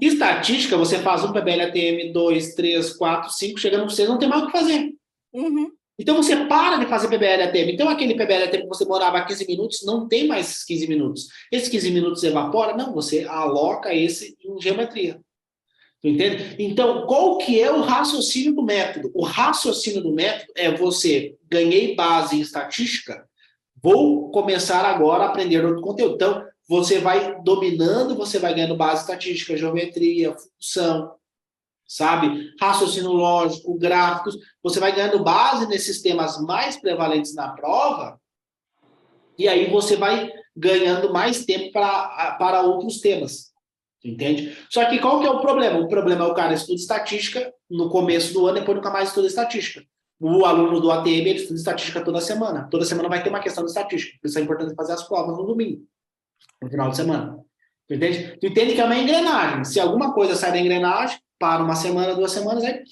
Estatística, você faz um PBL-ATM, 2, 3, 4, 5, chegando no 6, não tem mais o que fazer. Uhum. Então você para de fazer PBL-ATM. Então aquele PBL-ATM que você demorava 15 minutos, não tem mais 15 minutos. Esses 15 minutos evapora? Não, você aloca esse em geometria. Entende? Então, qual que é o raciocínio do método? O raciocínio do método é você, ganhei base em estatística, vou começar agora a aprender outro conteúdo. Então, você vai dominando, você vai ganhando base estatística, geometria, função, sabe? Raciocínio lógico, gráficos. Você vai ganhando base nesses temas mais prevalentes na prova, e aí você vai ganhando mais tempo para outros temas. Entende? Só que qual que é o problema? O problema é o cara estuda estatística no começo do ano, depois nunca mais estuda estatística. O aluno do ATM, ele estuda estatística toda semana. Toda semana vai ter uma questão de estatística. Por isso é importante fazer as provas no domingo, no final de semana. Tu entende? Tu entende que é uma engrenagem. Se alguma coisa sai da engrenagem, para uma semana, 2 semanas, aí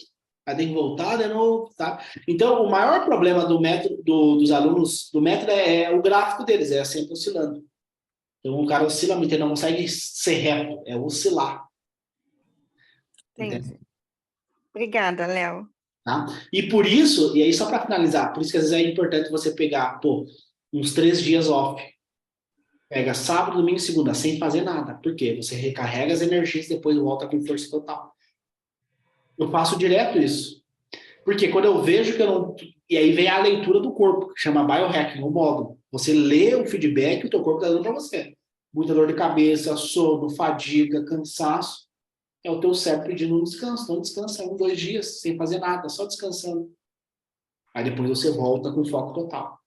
tem que voltar de novo, tá? Então, o maior problema do método dos alunos do método é o gráfico deles, é sempre oscilando. Então, o cara oscila muito, ele não consegue ser reto, é oscilar. Entendi. Obrigada, Léo. Tá? E por isso, e aí só para finalizar, por isso que às vezes é importante você pegar, uns 3 dias off. Pega sábado, domingo e segunda, sem fazer nada. Por quê? Você recarrega as energias e depois volta com força total. Eu faço direto isso. Porque quando eu vejo que eu não... E aí vem a leitura do corpo, que chama biohacking, o módulo. Você lê o feedback que o teu corpo está dando para você. Muita dor de cabeça, sono, fadiga, cansaço. É o teu cérebro pedindo um descanso. Então descansa 1, 2 dias, sem fazer nada, só descansando. Aí depois você volta com foco total.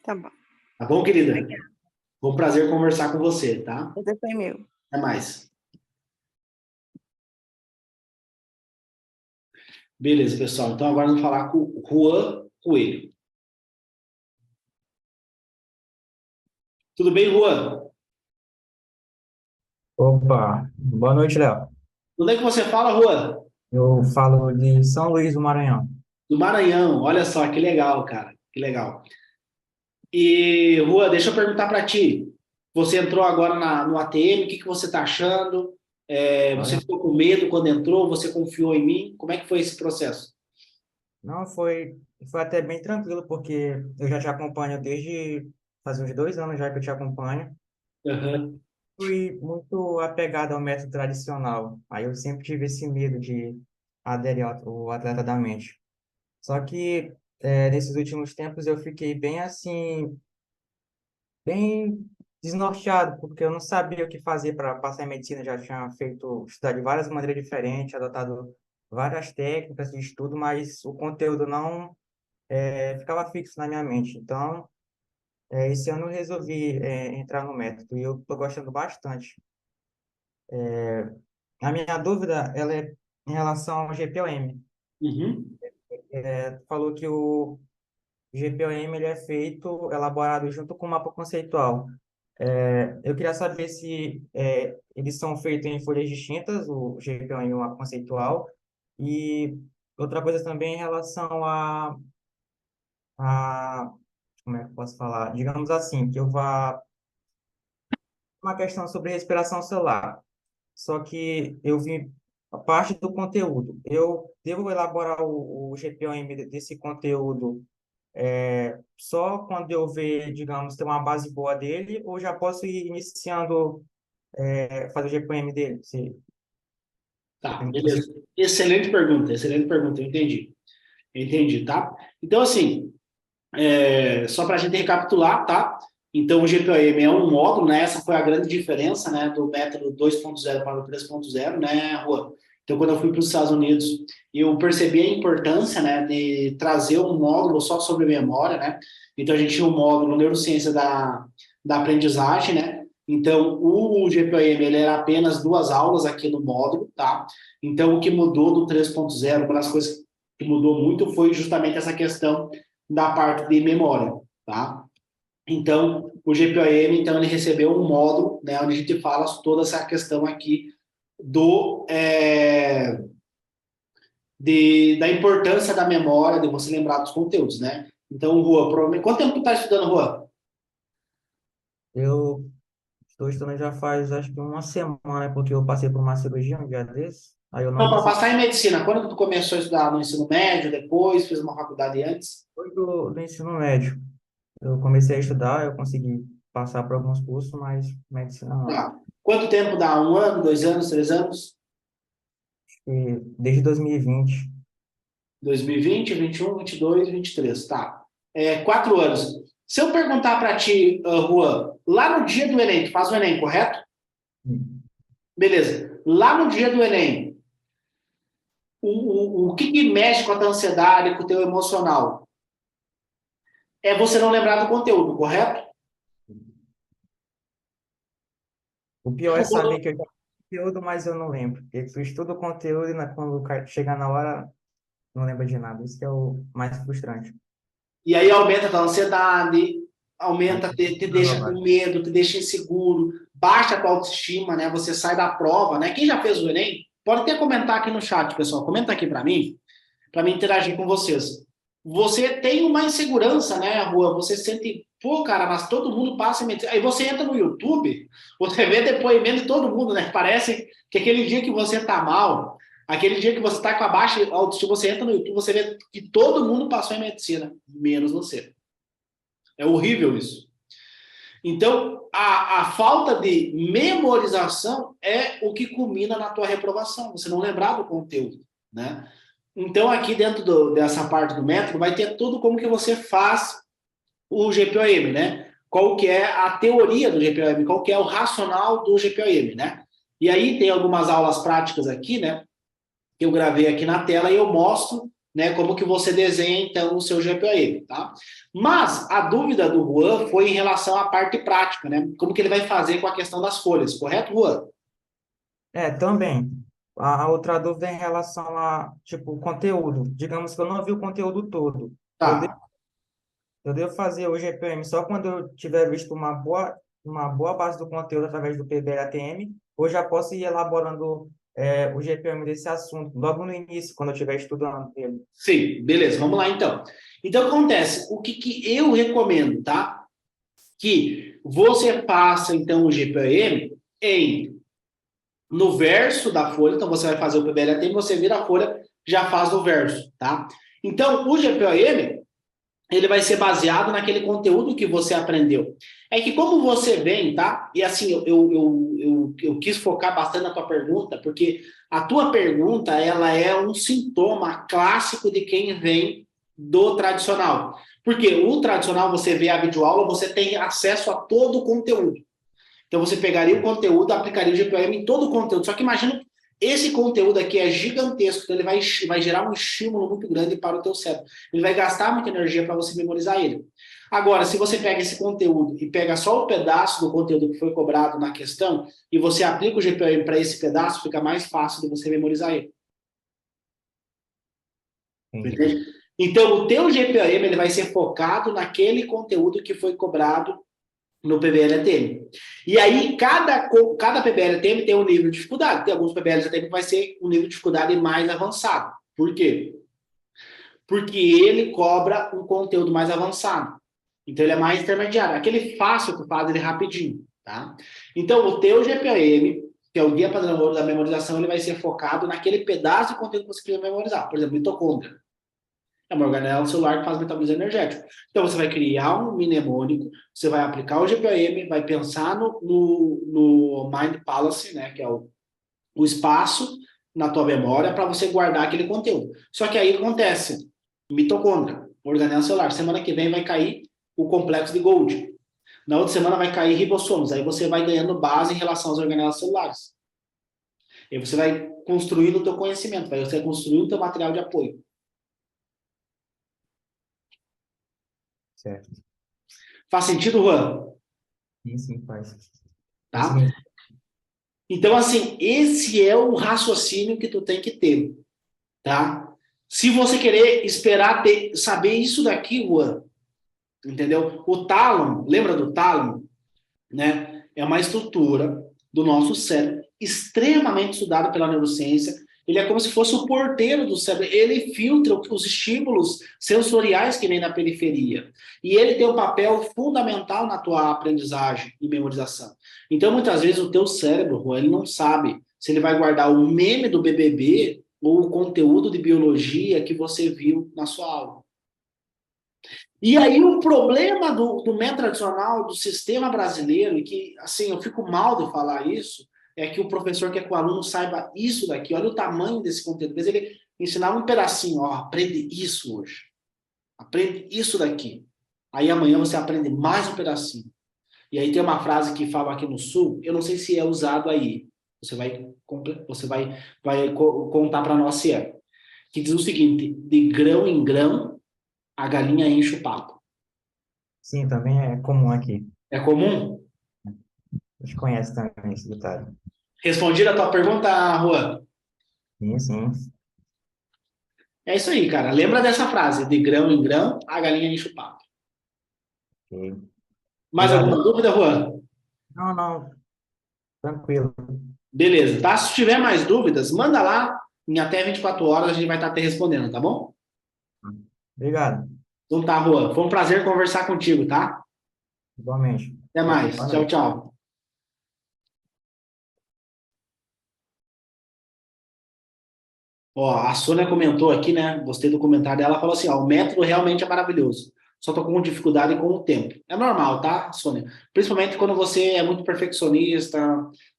Tá bom. Tá bom, querida? Foi um prazer conversar com você, tá? Esse foi meu. Até mais. Beleza, pessoal. Então agora vamos falar com o Juan Coelho. Tudo bem, Juan? Opa, boa noite, Léo. Onde é que você fala, Juan? Eu falo de São Luís do Maranhão. Do Maranhão. Olha só, que legal, cara. Que legal. E, Juan, deixa eu perguntar para ti. Você entrou agora no ATM, o que você está achando? Você ficou com medo quando entrou? Você confiou em mim? Como é que foi esse processo? Não, foi até bem tranquilo, porque eu já te acompanho desde faz uns 2 anos já que eu te acompanho. Uhum. Fui muito apegado ao método tradicional. Aí eu sempre tive esse medo de aderir ao atleta da mente. Só que nesses últimos tempos eu fiquei bem assim, bem desnorteado, porque eu não sabia o que fazer para passar em medicina. Já tinha feito, estudar de várias maneiras diferentes, adotado várias técnicas de estudo, mas o conteúdo não ficava fixo na minha mente. Então, esse ano eu resolvi entrar no método e eu estou gostando bastante. A minha dúvida, ela é em relação ao GPOM. Uhum. Falou que o GPOM ele é feito, elaborado junto com o mapa conceitual. Eu queria saber se eles são feitos em folhas distintas, o GPOM e o mapa conceitual. E outra coisa também em relação a como é que eu posso falar? Digamos assim, que eu vá uma questão sobre respiração celular. Só que eu vi a parte do conteúdo. Eu devo elaborar o GPOM desse conteúdo só quando eu ver, digamos, ter uma base boa dele, ou já posso ir iniciando fazer o GPM dele? Tá, beleza. Excelente pergunta, eu entendi. Eu entendi, tá? Então, assim, só para a gente recapitular, tá? Então, o GPOM é um módulo, né? Essa foi a grande diferença, né, do método 2.0 para o 3.0, né, Juan? Então, quando eu fui para os Estados Unidos, eu percebi a importância, né, de trazer um módulo só sobre memória, né? Então, a gente tinha um módulo Neurociência da Aprendizagem, né? Então, o GPOM, ele era apenas 2 aulas aqui no módulo, tá? Então, o que mudou do 3.0, uma das coisas que mudou muito foi justamente essa questão da parte de memória, tá? Então, o GPOM, então, ele recebeu um módulo, né, onde a gente fala toda essa questão aqui da importância da memória, de você lembrar dos conteúdos, né? Então, Juan, provavelmente... Quanto tempo tu está estudando, Juan? Eu estou estudando já faz, acho que uma semana, porque eu passei por uma cirurgia um dia desses, aí eu Não, não para consegui. passar em medicina, quando tu começou a estudar no ensino médio, depois, fez uma faculdade antes? Foi do ensino médio. Eu comecei a estudar, eu consegui passar por alguns cursos, mas medicina não. Tá. Quanto tempo dá? 1 ano, 2 anos, 3 anos? E desde 2020. 2020, 21, 22, 23, tá. 4 anos. Se eu perguntar para ti, Juan, lá no dia do Enem, tu faz o Enem, correto? Beleza. Lá no dia do Enem, o que mexe com a tua ansiedade, com o teu emocional? É você não lembrar do conteúdo, correto? O pior é saber que eu já fiz conteúdo, mas eu não lembro. Eu estudo o conteúdo e quando chegar na hora, não lembro de nada. Isso que é o mais frustrante. E aí aumenta a tua ansiedade, aumenta, te Não, deixa com medo, te deixa inseguro, baixa a tua autoestima, né? Você sai da prova, né? Quem já fez o Enem, pode até comentar aqui no chat, pessoal. Comenta aqui para mim interagir com vocês. Você tem uma insegurança, né, Rua? Você sente, pô, cara, mas todo mundo passa... Aí você entra no YouTube, você vê depoimento de todo mundo, né? Parece que aquele dia que você tá mal, aquele dia que você tá com a baixa autoestima, você entra no YouTube, você vê que todo mundo passou em medicina, menos você. É horrível isso. Então, a falta de memorização é o que culmina na tua reprovação. Você não lembrar do conteúdo, né? Então, aqui dentro dessa parte do método, vai ter tudo como que você faz o GPOM, né? Qual que é a teoria do GPOM, qual que é o racional do GPOM, né? E aí tem algumas aulas práticas aqui, né? Que eu gravei aqui na tela e eu mostro, né, como que você desenha, então, o seu GPOM, tá? Mas a dúvida do Juan foi em relação à parte prática, né? Como que ele vai fazer com a questão das folhas, correto, Juan? Também. A outra dúvida é em relação a, tipo, o conteúdo. Digamos que eu não vi o conteúdo todo. Eu Tá. Eu devo fazer o GPM só quando eu tiver visto uma boa base do conteúdo através do PBL-ATM, ou já posso ir elaborando o GPM desse assunto logo no início, quando eu estiver estudando ele. Sim, beleza, vamos lá então. Então, acontece, o que eu recomendo, tá? Que você faça, então, o GPM no verso da folha, então você vai fazer o PBL-ATM, você vira a folha, já faz no verso, tá? Então, o GPOM, ele vai ser baseado naquele conteúdo que você aprendeu. É que como você vem, tá? E assim, eu quis focar bastante na tua pergunta, porque a tua pergunta, ela é um sintoma clássico de quem vem do tradicional. Porque o tradicional, você vê a videoaula, você tem acesso a todo o conteúdo. Então, você pegaria o conteúdo, aplicaria o GPOM em todo o conteúdo. Só que imagina, esse conteúdo aqui é gigantesco, então ele vai gerar um estímulo muito grande para o teu cérebro. Ele vai gastar muita energia para você memorizar ele. Agora, se você pega esse conteúdo e pega só o pedaço do conteúdo que foi cobrado na questão e você aplica o GPOM para esse pedaço, fica mais fácil de você memorizar ele. Entende? Então, o teu GPOM ele vai ser focado naquele conteúdo que foi cobrado no PBL-ATM. E aí, cada PBL-ATM tem um nível de dificuldade. Tem alguns PBL-ATM que vai ser um nível de dificuldade mais avançado. Por quê? Porque ele cobra um conteúdo mais avançado. Então, ele é mais intermediário. Aquele fácil que faz ele rapidinho, tá? Então, o teu GPOM, que é o Guia Padrão da Memorização, ele vai ser focado naquele pedaço de conteúdo que você precisa memorizar. Por exemplo, mitocôndria. É uma organela celular que faz metabolismo energético. Então, você vai criar um mnemônico, você vai aplicar o GPOM, vai pensar no Mind Palace, né, que é o espaço na tua memória para você guardar aquele conteúdo. Só que aí acontece, mitocôndria, organela celular. Semana que vem vai cair o complexo de Golgi. Na outra semana vai cair ribossomos. Aí você vai ganhando base em relação às organelas celulares. E aí você vai construindo o teu conhecimento, você vai construindo o teu material de apoio. Certo. Faz sentido, Juan? Sim, faz. Tá? Então, assim, esse é o raciocínio que tu tem que ter, tá? Se você querer esperar saber isso daqui, Juan, entendeu? O tálamo, lembra do tálamo? Né? É uma estrutura do nosso cérebro extremamente estudada pela neurociência. Ele é como se fosse o porteiro do cérebro. Ele filtra os estímulos sensoriais que vêm da periferia. E ele tem um papel fundamental na tua aprendizagem e memorização. Então, muitas vezes, o teu cérebro, Juan, ele não sabe se ele vai guardar o meme do BBB ou o conteúdo de biologia que você viu na sua aula. E aí o problema do método tradicional, do sistema brasileiro, e que, assim, eu fico mal de falar isso, é que o professor quer que o aluno saiba isso daqui, olha o tamanho desse conteúdo. Às vezes ele ensinava um pedacinho, ó, aprende isso hoje. Aprende isso daqui. Aí amanhã você aprende mais um pedacinho. E aí tem uma frase que fala aqui no Sul, eu não sei se é usado aí, vai contar para nós se é, que diz o seguinte, de grão em grão, a galinha enche o papo. Sim, também é comum aqui. É comum? A gente conhece também esse ditado. Respondi a tua pergunta, Juan? Sim, sim. É isso aí, cara. Lembra dessa frase, de grão em grão, a galinha enche o papo. Ok. Mais Obrigado. alguma dúvida, Juan? Não, não. Tranquilo. Beleza, tá? Se tiver mais dúvidas, manda lá, em até 24 horas a gente vai estar te respondendo, tá bom? Obrigado. Então tá, Juan. Foi um prazer conversar contigo, tá? Igualmente. Até mais. Boa Tchau, noite. tchau. Ó, a Sônia comentou aqui, né? Gostei do comentário dela. Falou assim: ó, o método realmente é maravilhoso. Só tô com dificuldade com o tempo. É normal, tá, Sônia? Principalmente quando você é muito perfeccionista,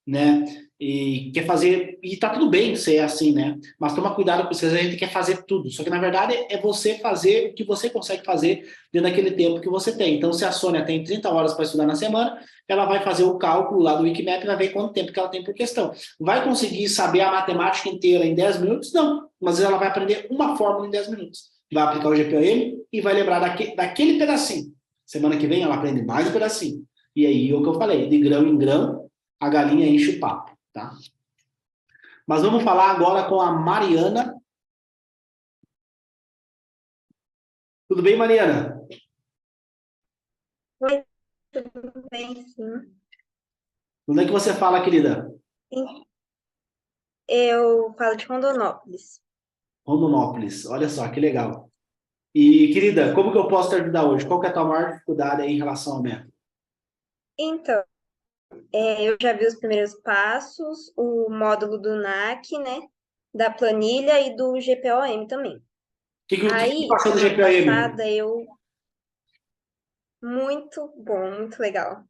né? E quer fazer. E tá tudo bem ser assim, né? Mas toma cuidado com isso, a gente quer fazer tudo. Só que na verdade é você fazer o que você consegue fazer dentro daquele tempo que você tem. Então, se a Sônia tem 30 horas para estudar na semana, ela vai fazer o cálculo lá do Wikimap e vai ver quanto tempo que ela tem por questão. Vai conseguir saber a matemática inteira em 10 minutos? Não. Mas ela vai aprender uma fórmula em 10 minutos. Vai aplicar o GPM e vai lembrar daquele pedacinho. Semana que vem ela aprende mais um pedacinho. E aí é o que eu falei, de grão em grão, a galinha enche o papo, tá? Mas vamos falar agora com a Mariana. Tudo bem, Mariana? Oi, tudo bem, sim. Onde é que você fala, querida? Eu falo de Rondonópolis. Rondonópolis. Olha só, que legal. E, querida, como que eu posso te ajudar hoje? Qual que é a tua maior dificuldade aí em relação ao método? Então, eu já vi os primeiros passos, o módulo do NAC, né? Da planilha e do GPOM também. O que Aí, passou do semana GPM? passada, muito bom, muito legal.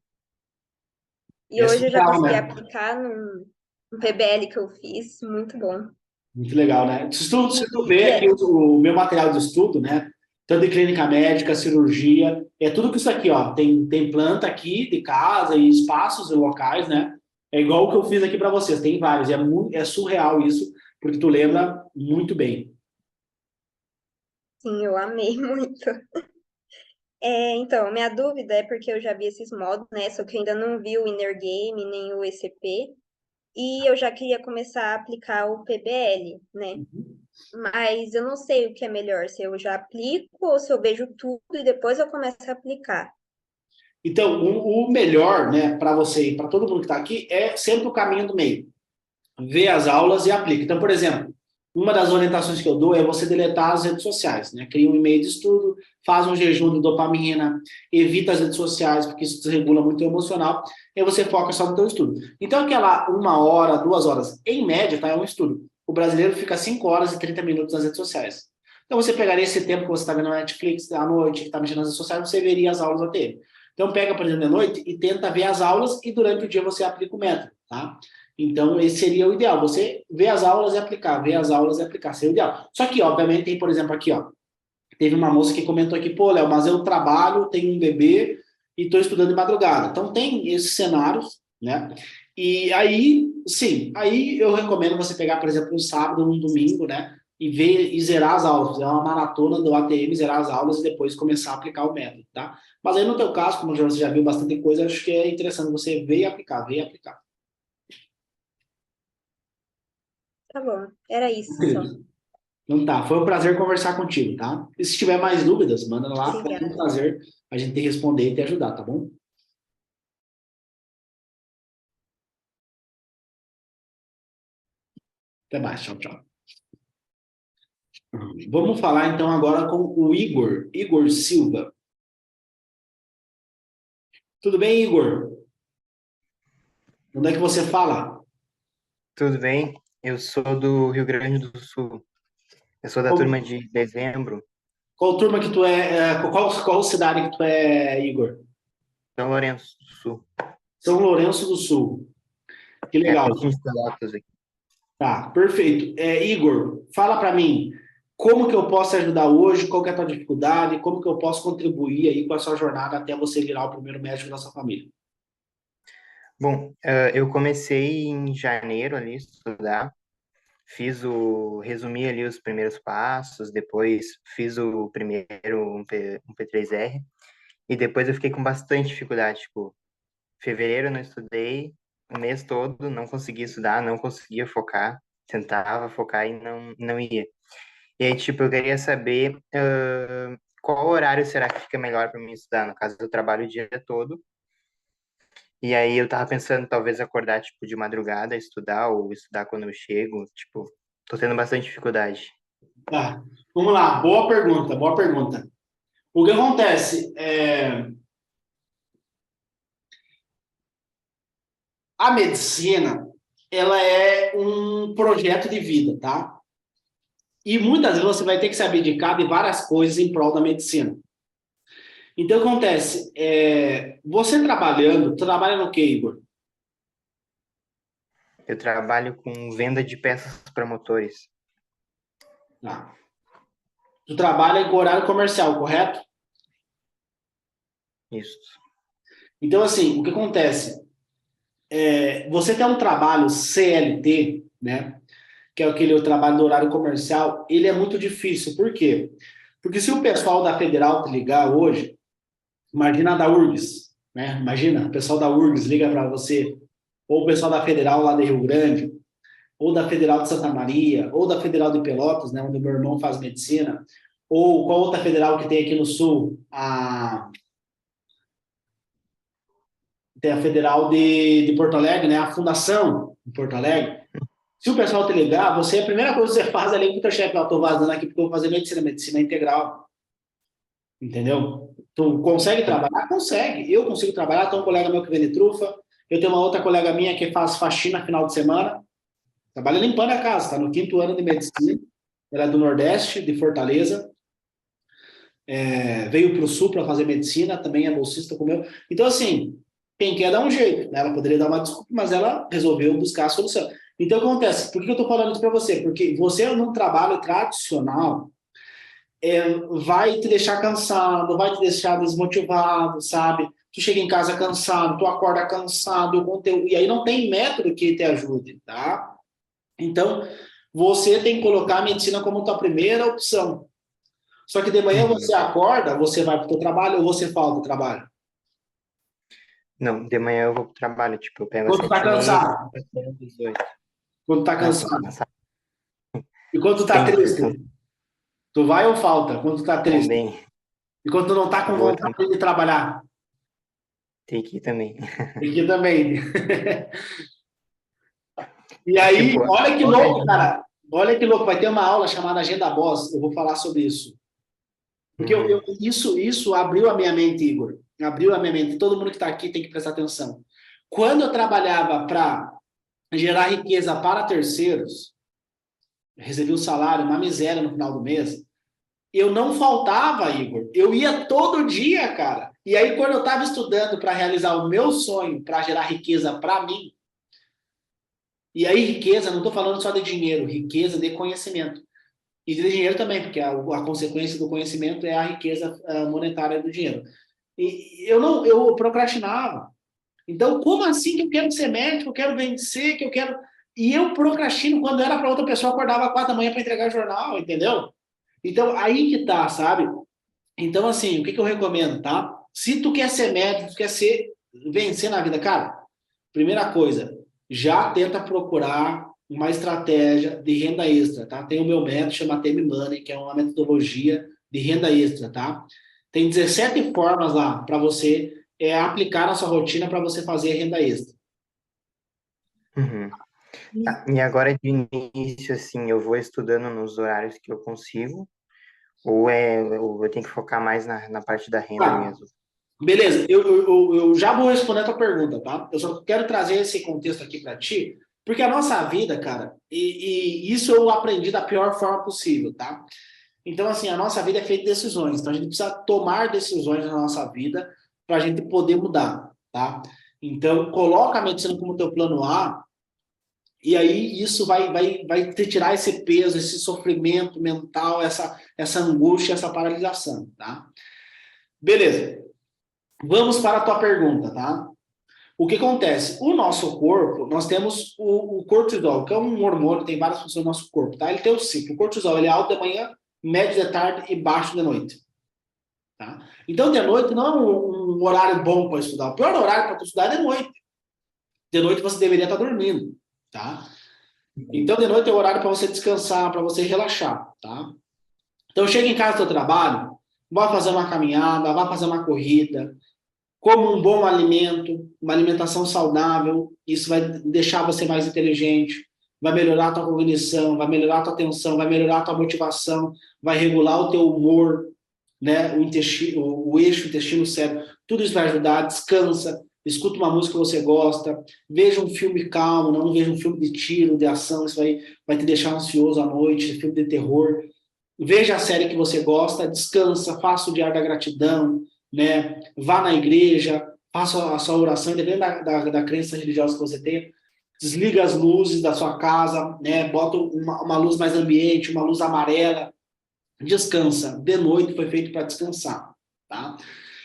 E É hoje eu já surreal, consegui né? aplicar no PBL que eu fiz, muito bom. Muito legal, né? Se tu E vê é, aqui o meu material de estudo, né? Tanto de clínica médica, cirurgia, é tudo que isso aqui, ó. Tem planta aqui de casa e espaços e locais, né? É igual o que eu fiz aqui para vocês, tem vários. É surreal isso, porque tu lembra muito bem. sim, eu amei muito. Então, minha dúvida é porque eu já vi esses modos, né? Só que eu ainda não vi o Inner Game nem o ECP. E eu já queria começar a aplicar o PBL, né? Mas eu não sei o que é melhor, se eu já aplico ou se eu vejo tudo e depois eu começo a aplicar. Então, o melhor, né, para você e para todo mundo que está aqui, é sempre o caminho do meio. Vê as aulas e aplica. Então, por exemplo, uma das orientações que eu dou é você deletar as redes sociais, né? Cria um e-mail de estudo, faz um jejum de dopamina, evita as redes sociais, porque isso desregula muito o emocional, e aí você foca só no teu estudo. Então, aquela 1 hora, 2 horas, em média, tá? É um estudo. O brasileiro fica 5 horas e 30 minutos nas redes sociais. Então, você pegaria esse tempo que você está vendo na Netflix à noite, que está mexendo nas redes sociais, você veria as aulas até ele. Então, pega, por exemplo, de noite e tenta ver as aulas e durante o dia você aplica o método, tá? Então, esse seria o ideal. Você ver as aulas e aplicar, ver as aulas e aplicar, seria o ideal. Só que, obviamente, tem, por exemplo, aqui, ó. Teve uma moça que comentou aqui, pô, Léo, mas eu trabalho, tenho um bebê e estou estudando de madrugada. Então, tem esses cenários, né? E aí, sim, aí eu recomendo você pegar, por exemplo, um sábado, um domingo, né? E ver e zerar as aulas, fazer uma maratona do ATM, zerar as aulas e depois começar a aplicar o método, tá? Mas aí, no teu caso, como você já viu bastante coisa, acho que é interessante você ver e aplicar, ver e aplicar. Tá bom, era isso só. Então tá, foi um prazer conversar contigo, tá? E se tiver mais dúvidas, manda lá, foi um Obrigada. prazer a gente te responder e te ajudar, tá bom? Até mais, tchau, tchau. Vamos falar então agora com o Igor Silva. Tudo bem, Igor? Onde é que você fala? Tudo bem? Eu sou do Rio Grande do Sul. Eu sou da turma de dezembro, Qual turma que tu é? Qual cidade que tu é, Igor? São Lourenço do Sul. São Lourenço do Sul. Que É legal. pertinho de Pelotas aqui. Tá, perfeito. Igor, fala para mim, como que eu posso ajudar hoje? Qual que é a tua dificuldade? Como que eu posso contribuir aí com a sua jornada até você virar o primeiro médico da sua família? Bom, eu comecei em janeiro ali a estudar, resumi ali os primeiros passos, depois fiz o primeiro um P3R, e depois eu fiquei com bastante dificuldade, tipo, fevereiro eu não estudei, o mês todo não conseguia estudar, não conseguia focar, tentava focar e não ia. E aí, tipo, eu queria saber qual horário será que fica melhor para mim estudar? No caso, eu trabalho o dia todo. E aí eu tava pensando, talvez acordar, tipo, de madrugada, estudar, ou estudar quando eu chego. Tipo, tô tendo bastante dificuldade. Tá, vamos lá. Boa pergunta, boa pergunta. O que acontece? A medicina, ela é um projeto de vida, tá? E muitas vezes você vai ter que se abdicar de várias coisas em prol da medicina. Então, o que acontece? Você trabalhando, tu trabalha no quê, Igor? Eu trabalho com venda de peças para motores. Tá. Tu trabalha com horário comercial, correto? Isso. Então, assim, o que acontece? Você tem um trabalho CLT, né? Que é aquele trabalho do horário comercial, ele é muito difícil. Por quê? Porque se o pessoal da Federal te ligar hoje, imagina a da URGS, né? Imagina, o pessoal da URGS liga para você, ou o pessoal da Federal lá de Rio Grande, ou da Federal de Santa Maria, ou da Federal de Pelotas, né, onde meu irmão faz medicina, ou qual outra federal que tem aqui no Sul? Tem a Federal de Porto Alegre, né, a Fundação de Porto Alegre. Se o pessoal te ligar, a primeira coisa que você faz ali com o teu chefe, eu estou vazando aqui porque eu vou fazer medicina integral. Entendeu? Tu consegue trabalhar? Consegue. Eu consigo trabalhar, tem um colega meu que vende trufa, eu tenho uma outra colega minha que faz faxina final de semana, trabalha limpando a casa, está no 5º ano de medicina, ela é do Nordeste, de Fortaleza, veio para o Sul para fazer medicina, também é bolsista como eu. Então, assim, quem quer dar um jeito, né? Ela poderia dar uma desculpa, mas ela resolveu buscar a solução. Então, o que acontece? Por que eu estou falando isso para você? Porque você, num trabalho tradicional, vai te deixar cansado, vai te deixar desmotivado, sabe? Tu chega em casa cansado, tu acorda cansado, e aí não tem método que te ajude, tá? Então, você tem que colocar a medicina como tua primeira opção. Só que de manhã você acorda, você vai para o teu trabalho ou você falta do trabalho? Não, de manhã eu vou pro trabalho, tipo, eu pego às Quando tu tá 7h30 cansado? e vou às 18. Quando tu tá Não, tô cansado? cansado. E quando tu tá Sempre triste? Tu vai ou falta? Quando tu tá triste? também. E quando tu não tá com Vou vontade de trabalhar? ter que ir também. Aqui também. E aí, Tipo, olha que louco, cara. Olha que louco. Vai ter uma aula chamada Agenda Boss. Eu vou falar sobre isso. Porque isso abriu a minha mente, Igor. Abriu a minha mente. Todo mundo que está aqui tem que prestar atenção. Quando eu trabalhava para gerar riqueza para terceiros, recebi o salário, uma miséria no final do mês, eu não faltava, Igor. Eu ia todo dia, cara. E aí, quando eu estava estudando para realizar o meu sonho, para gerar riqueza para mim, e aí riqueza, não estou falando só de dinheiro, riqueza de conhecimento. E de dinheiro também, porque a consequência do conhecimento é a riqueza monetária do dinheiro. E eu procrastinava. Então, como assim que eu quero ser médico, eu quero vencer, que eu quero... E eu procrastino quando era para outra pessoa, acordava às 4 da manhã para entregar jornal, entendeu? Então, aí que tá, sabe? Então, assim, o que eu recomendo, tá? Se tu quer ser médico, tu quer vencer na vida, cara, primeira coisa, já tenta procurar uma estratégia de renda extra, tá? Tem o meu método, chama TM Money, que é uma metodologia de renda extra, tá? Tem 17 formas lá para você aplicar na sua rotina para você fazer renda extra. Uhum. Tá, e agora de início, assim, eu vou estudando nos horários que eu consigo, ou eu tenho que focar mais na parte da renda Tá, mesmo? beleza, eu já vou responder a tua pergunta, tá? Eu só quero trazer esse contexto aqui para ti, porque a nossa vida, cara, e isso eu aprendi da pior forma possível, tá? Então, assim, a nossa vida é feita de decisões. Então, a gente precisa tomar decisões na nossa vida para a gente poder mudar, tá? Então, coloca a medicina como teu plano A, e aí isso vai te tirar esse peso, esse sofrimento mental, essa angústia, essa paralisação, tá? Beleza. Vamos para a tua pergunta, tá? O que acontece? O nosso corpo, nós temos o cortisol, que é um hormônio, tem várias funções no nosso corpo, tá? Ele tem o ciclo. O cortisol, ele é alto de manhã, médio de tarde e baixo de noite. Tá? Então, de noite não é um horário bom para estudar. O pior horário para estudar é de noite. De noite você deveria estar dormindo. Tá? Então, de noite é o horário para você descansar, para você relaxar. Tá? Então, chega em casa do seu trabalho, vai fazer uma caminhada, vai fazer uma corrida, come um bom alimento, uma alimentação saudável. Isso vai deixar você mais inteligente, vai melhorar a tua cognição, vai melhorar a tua atenção, vai melhorar a tua motivação, vai regular o teu humor, né, o eixo intestino-cérebro, tudo isso vai ajudar. Descansa, escuta uma música que você gosta, veja um filme calmo, não veja um filme de tiro, de ação, isso vai te deixar ansioso à noite, filme de terror. Veja a série que você gosta, descansa, faça o diário da gratidão, né, vá na igreja, faça a sua oração, independente da crença religiosa que você tenha, desliga as luzes da sua casa, né, bota uma luz mais ambiente, uma luz amarela, descansa. De noite foi feito para descansar, tá?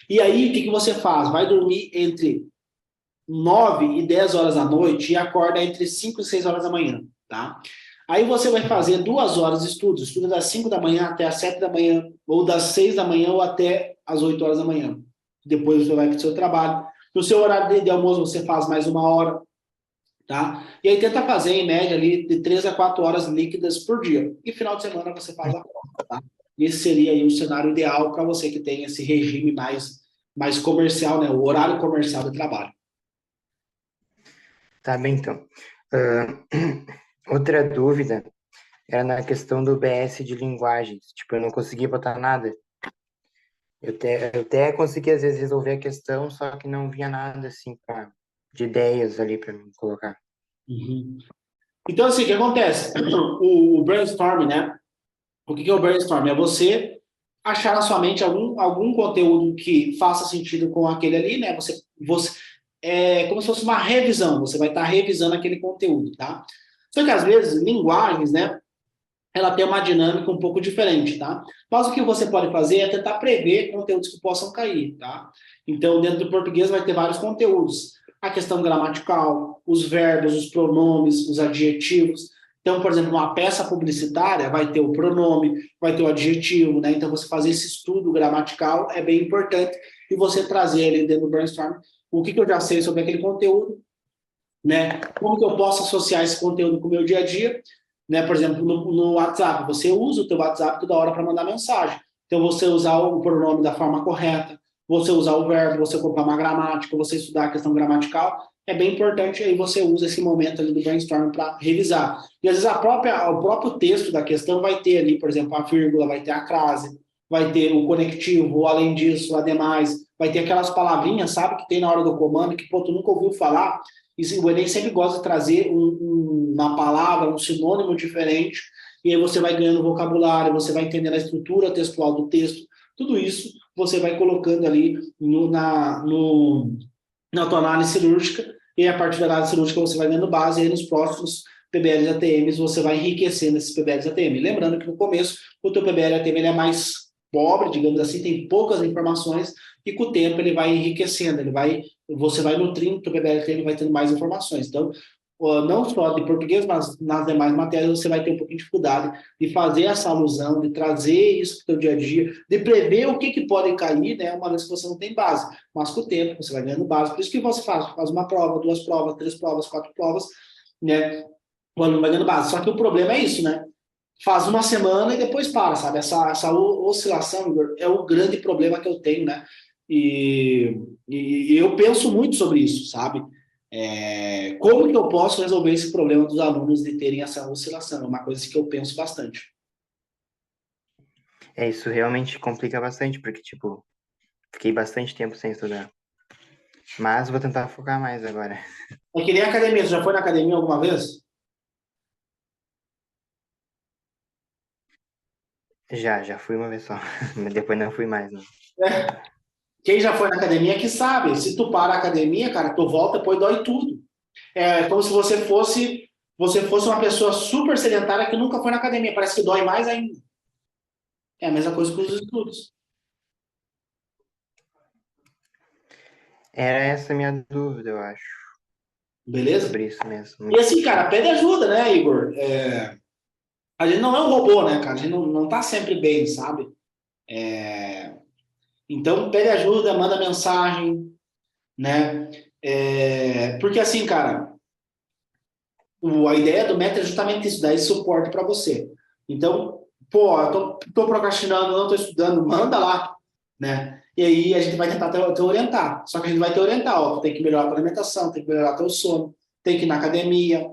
E aí, o que você faz? Vai dormir entre 9 e 10 horas da noite e acorda entre 5 e 6 horas da manhã, tá? Aí você vai fazer 2 horas de estudo. Estuda das 5 da manhã até as 7 da manhã, ou das 6 da manhã ou até as 8 horas da manhã. Depois você vai para o seu trabalho. No seu horário de almoço você faz mais 1 hora, tá? E aí tenta fazer, em média, ali, de 3 a 4 horas líquidas por dia. E final de semana você faz a prova, tá? Esse seria aí o cenário ideal para você que tem esse regime mais comercial, né? O horário comercial do trabalho. Tá bem, então. Outra dúvida era na questão do BS de linguagens. Tipo, eu não conseguia botar nada. Eu até consegui, às vezes, resolver a questão, só que não vinha nada, assim, de ideias ali para mim colocar. Uhum. Então, assim, o que acontece? O brainstorm, né? O que é o brainstorm? É você achar na sua mente algum conteúdo que faça sentido com aquele ali, né? Você é como se fosse uma revisão. Você vai estar revisando aquele conteúdo, tá? Só que, às vezes, linguagens, né? Ela tem uma dinâmica um pouco diferente, tá? Mas o que você pode fazer é tentar prever conteúdos que possam cair, tá? Então, dentro do português vai ter vários conteúdos. A questão gramatical, os verbos, os pronomes, os adjetivos. Então, por exemplo, uma peça publicitária vai ter o pronome, vai ter o adjetivo, né? Então, você fazer esse estudo gramatical é bem importante e você trazer ali dentro do brainstorm o que eu já sei sobre aquele conteúdo, né? Como que eu posso associar esse conteúdo com o meu dia a dia, né? Por exemplo, no WhatsApp, você usa o teu WhatsApp toda hora para mandar mensagem. Então, você usar o pronome da forma correta, você usar o verbo, você comprar uma gramática, você estudar a questão gramatical, é bem importante, aí você usa esse momento ali do brainstorm para revisar. E às vezes o próprio texto da questão vai ter ali, por exemplo, a vírgula, vai ter a crase, vai ter o conectivo, além disso, ademais, vai ter aquelas palavrinhas, sabe, que tem na hora do comando, que, pô, tu nunca ouviu falar. E o Enem sempre gosta de trazer uma palavra, um sinônimo diferente, e aí você vai ganhando vocabulário, você vai entendendo a estrutura textual do texto, tudo isso você vai colocando ali na tua análise cirúrgica, e a partir da análise cirúrgica você vai dando base, e aí nos próximos PBLs ATMs você vai enriquecendo esses PBLs ATM. Lembrando que no começo o teu PBL ATM ele é mais pobre, digamos assim, tem poucas informações, e com o tempo ele vai enriquecendo, você vai nutrindo o teu PBL ATM, vai tendo mais informações. Então, não só de português, mas nas demais matérias você vai ter um pouquinho de dificuldade de fazer essa alusão, de trazer isso para o teu dia a dia, de prever o que pode cair, né, uma vez que você não tem base. Mas com o tempo você vai ganhando base. Por isso que você faz uma prova, 2 provas, 3 provas, 4 provas, né, o aluno vai ganhando base. Só que o problema é isso, né? faz uma semana e depois para, sabe? Essa oscilação, Igor, é o grande problema que eu tenho, né? E eu penso muito sobre isso, sabe? Como que eu posso resolver esse problema dos alunos de terem essa oscilação? É uma coisa que eu penso bastante. Isso realmente complica bastante, porque, tipo, fiquei bastante tempo sem estudar. Mas vou tentar focar mais agora. É que nem academia. Você já foi na academia alguma vez? Já fui uma vez só. Mas depois não fui mais, não. Quem já foi na academia que sabe. Se tu para a academia, cara, tu volta, depois dói tudo. É como se você fosse uma pessoa super sedentária que nunca foi na academia. Parece que dói mais ainda. É a mesma coisa com os estudos. Era essa a minha dúvida, eu acho. Beleza? Sobre isso mesmo. E assim, cara, pede ajuda, né, Igor? A gente não é um robô, né, cara? A gente não tá sempre bem, sabe? Então, pede ajuda, manda mensagem, né? Porque assim, cara, a ideia do método é justamente isso, dar esse suporte para você. Então, pô, eu tô procrastinando, não tô estudando, manda lá, né? E aí a gente vai tentar te orientar. Só que a gente vai te orientar, ó, tu tem que melhorar a tua alimentação, tem que melhorar teu sono, tem que ir na academia,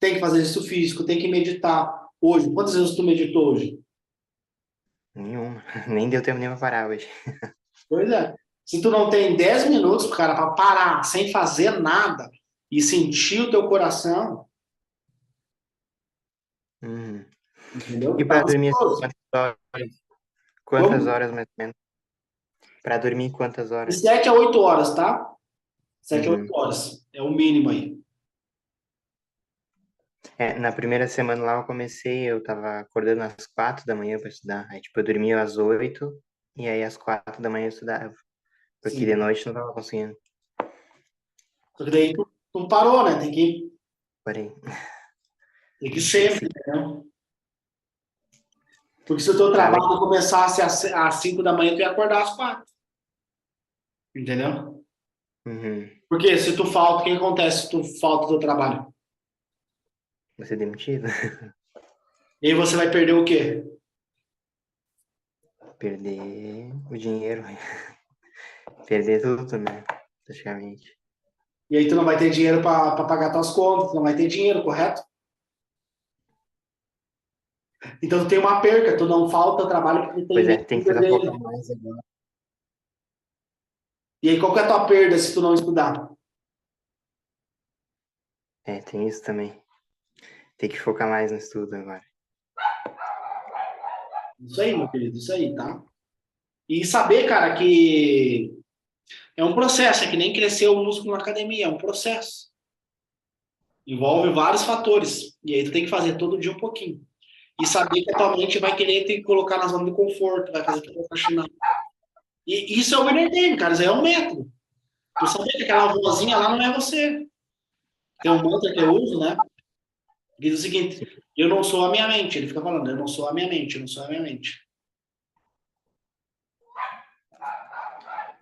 tem que fazer exercício físico, tem que meditar. Hoje, quantas vezes tu meditou hoje? Nenhuma. Nem deu tempo nem pra parar hoje. Pois é. Se tu não tem 10 minutos, cara, para parar sem fazer nada e sentir o teu coração, Uhum. entendeu? E Tá para dormir, gostoso. quantas Como? horas mais ou menos? Para dormir, quantas De horas? 7 a 8 horas, tá? 7 a 8 Uhum. horas. É o mínimo aí. Na primeira semana lá eu tava acordando às 4 da manhã para estudar. Aí, tipo, eu dormia às 8 e aí às 4 da manhã eu estudava. Porque de Sim. noite não tava conseguindo. Só que daí tu parou, né? Parei. Tem que sempre, entendeu? Porque se o teu Tava... trabalho começasse às 5 da manhã, tu ia acordar às 4. Entendeu? Uhum. Porque se tu falta, o que acontece se tu falta do teu trabalho? Vou ser demitido. E aí você vai perder o quê? Perder o dinheiro. Perder tudo, né? Praticamente. E aí tu não vai ter dinheiro para pagar tuas contas, tu não vai ter dinheiro, correto? Então tu tem uma perca, tu não falta o trabalho porque tu tem Pois é, medo tem de que tentar perder focar ele. mais agora. E aí qual que é a tua perda se tu não estudar? Tem isso também. Tem que focar mais no estudo agora. Isso aí, meu querido, isso aí, tá? E saber, cara, que é um processo, é que nem crescer o músculo na academia, é um processo. Envolve vários fatores. E aí tu tem que fazer todo dia um pouquinho. E saber que a tua mente vai querer te colocar na zona de conforto, vai fazer tu procrastinar. E isso é o inner game, cara, isso aí é um método. Tu saber que aquela vozinha lá não é você. Tem um mantra que eu uso, né? Diz o seguinte: eu não sou a minha mente. Ele fica falando: eu não sou a minha mente, eu não sou a minha mente.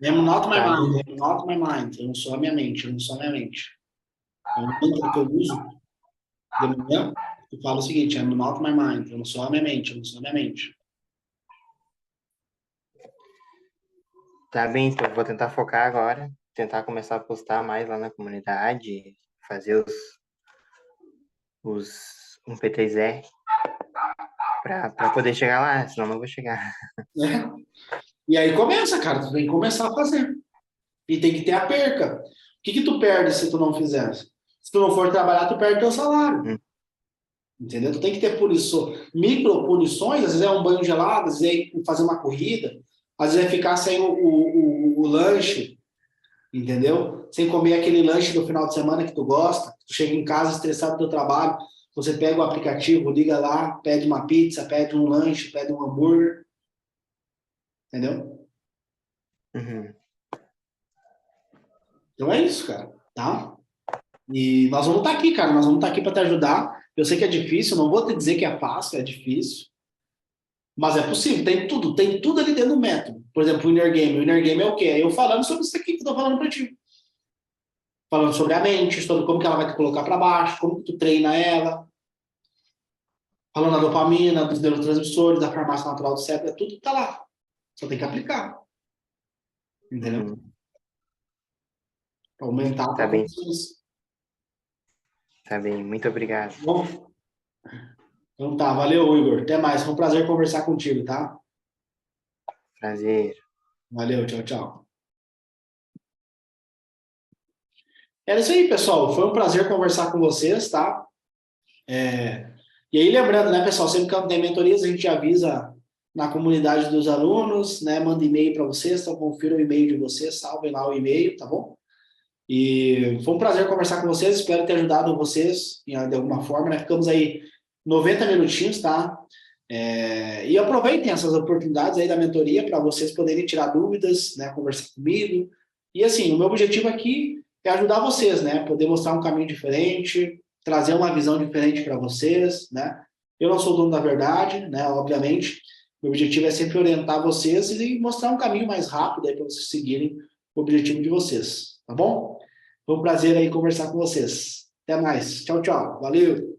I'm not my Tá, mind, I'm not my mind. Eu não sou a minha mente, eu não sou a minha mente. É um mantra que eu uso de manhã. Eu falo o seguinte: I'm not my mind. Eu não sou a minha mente, eu não sou a minha mente. tá bem, então vou tentar focar agora. Tentar começar a postar mais lá na comunidade. Fazer os 1P3R pra poder chegar lá, senão não vou chegar. Né? E aí começa, cara. Tu tem que começar a fazer. E tem que ter a perca. O que tu perde se tu não fizer? Se tu não for trabalhar, tu perde teu salário. Entendeu? Tu tem que ter micro punições, às vezes é um banho gelado, às vezes é fazer uma corrida, às vezes é ficar sem o lanche, entendeu? Sem comer aquele lanche do final de semana que tu gosta. Tu chega em casa estressado do teu trabalho, você pega o aplicativo, liga lá, pede uma pizza, pede um lanche, pede um hambúrguer, entendeu? Uhum. Então é isso, cara, tá? E nós vamos estar aqui, cara, nós vamos estar aqui para te ajudar. Eu sei que é difícil, não vou te dizer que é fácil, é difícil, mas é possível, tem tudo ali dentro do método. Por exemplo, o Inner Game. O Inner Game é o quê? É eu falando sobre isso aqui que eu tô falando para ti. Falando sobre a mente, sobre como que ela vai te colocar para baixo, como que tu treina ela. falando da dopamina, dos neurotransmissores, da farmácia natural do cérebro, tudo está lá. Só tem que aplicar. Entendeu? Uhum. Para aumentar a Tá bem. consciência. Tá bem, muito obrigado. Bom, então tá, valeu, Igor. Até mais. Foi um prazer conversar contigo, tá? Prazer. Valeu, tchau, tchau. Era isso aí, pessoal. Foi um prazer conversar com vocês, tá? E aí, lembrando, né, pessoal, sempre que tem mentorias, a gente avisa na comunidade dos alunos, né? Manda e-mail para vocês, então confira o e-mail de vocês, salvem lá o e-mail, tá bom? E foi um prazer conversar com vocês, espero ter ajudado vocês de alguma forma, né? Ficamos aí 90 minutinhos, tá? E aproveitem essas oportunidades aí da mentoria para vocês poderem tirar dúvidas, né? Conversar comigo. E assim, o meu objetivo aqui é ajudar vocês, né? Poder mostrar um caminho diferente, trazer uma visão diferente para vocês, né? Eu não sou o dono da verdade, né? Obviamente, meu objetivo é sempre orientar vocês e mostrar um caminho mais rápido aí para vocês seguirem o objetivo de vocês, tá bom? Foi um prazer aí conversar com vocês. Até mais. Tchau, tchau. Valeu.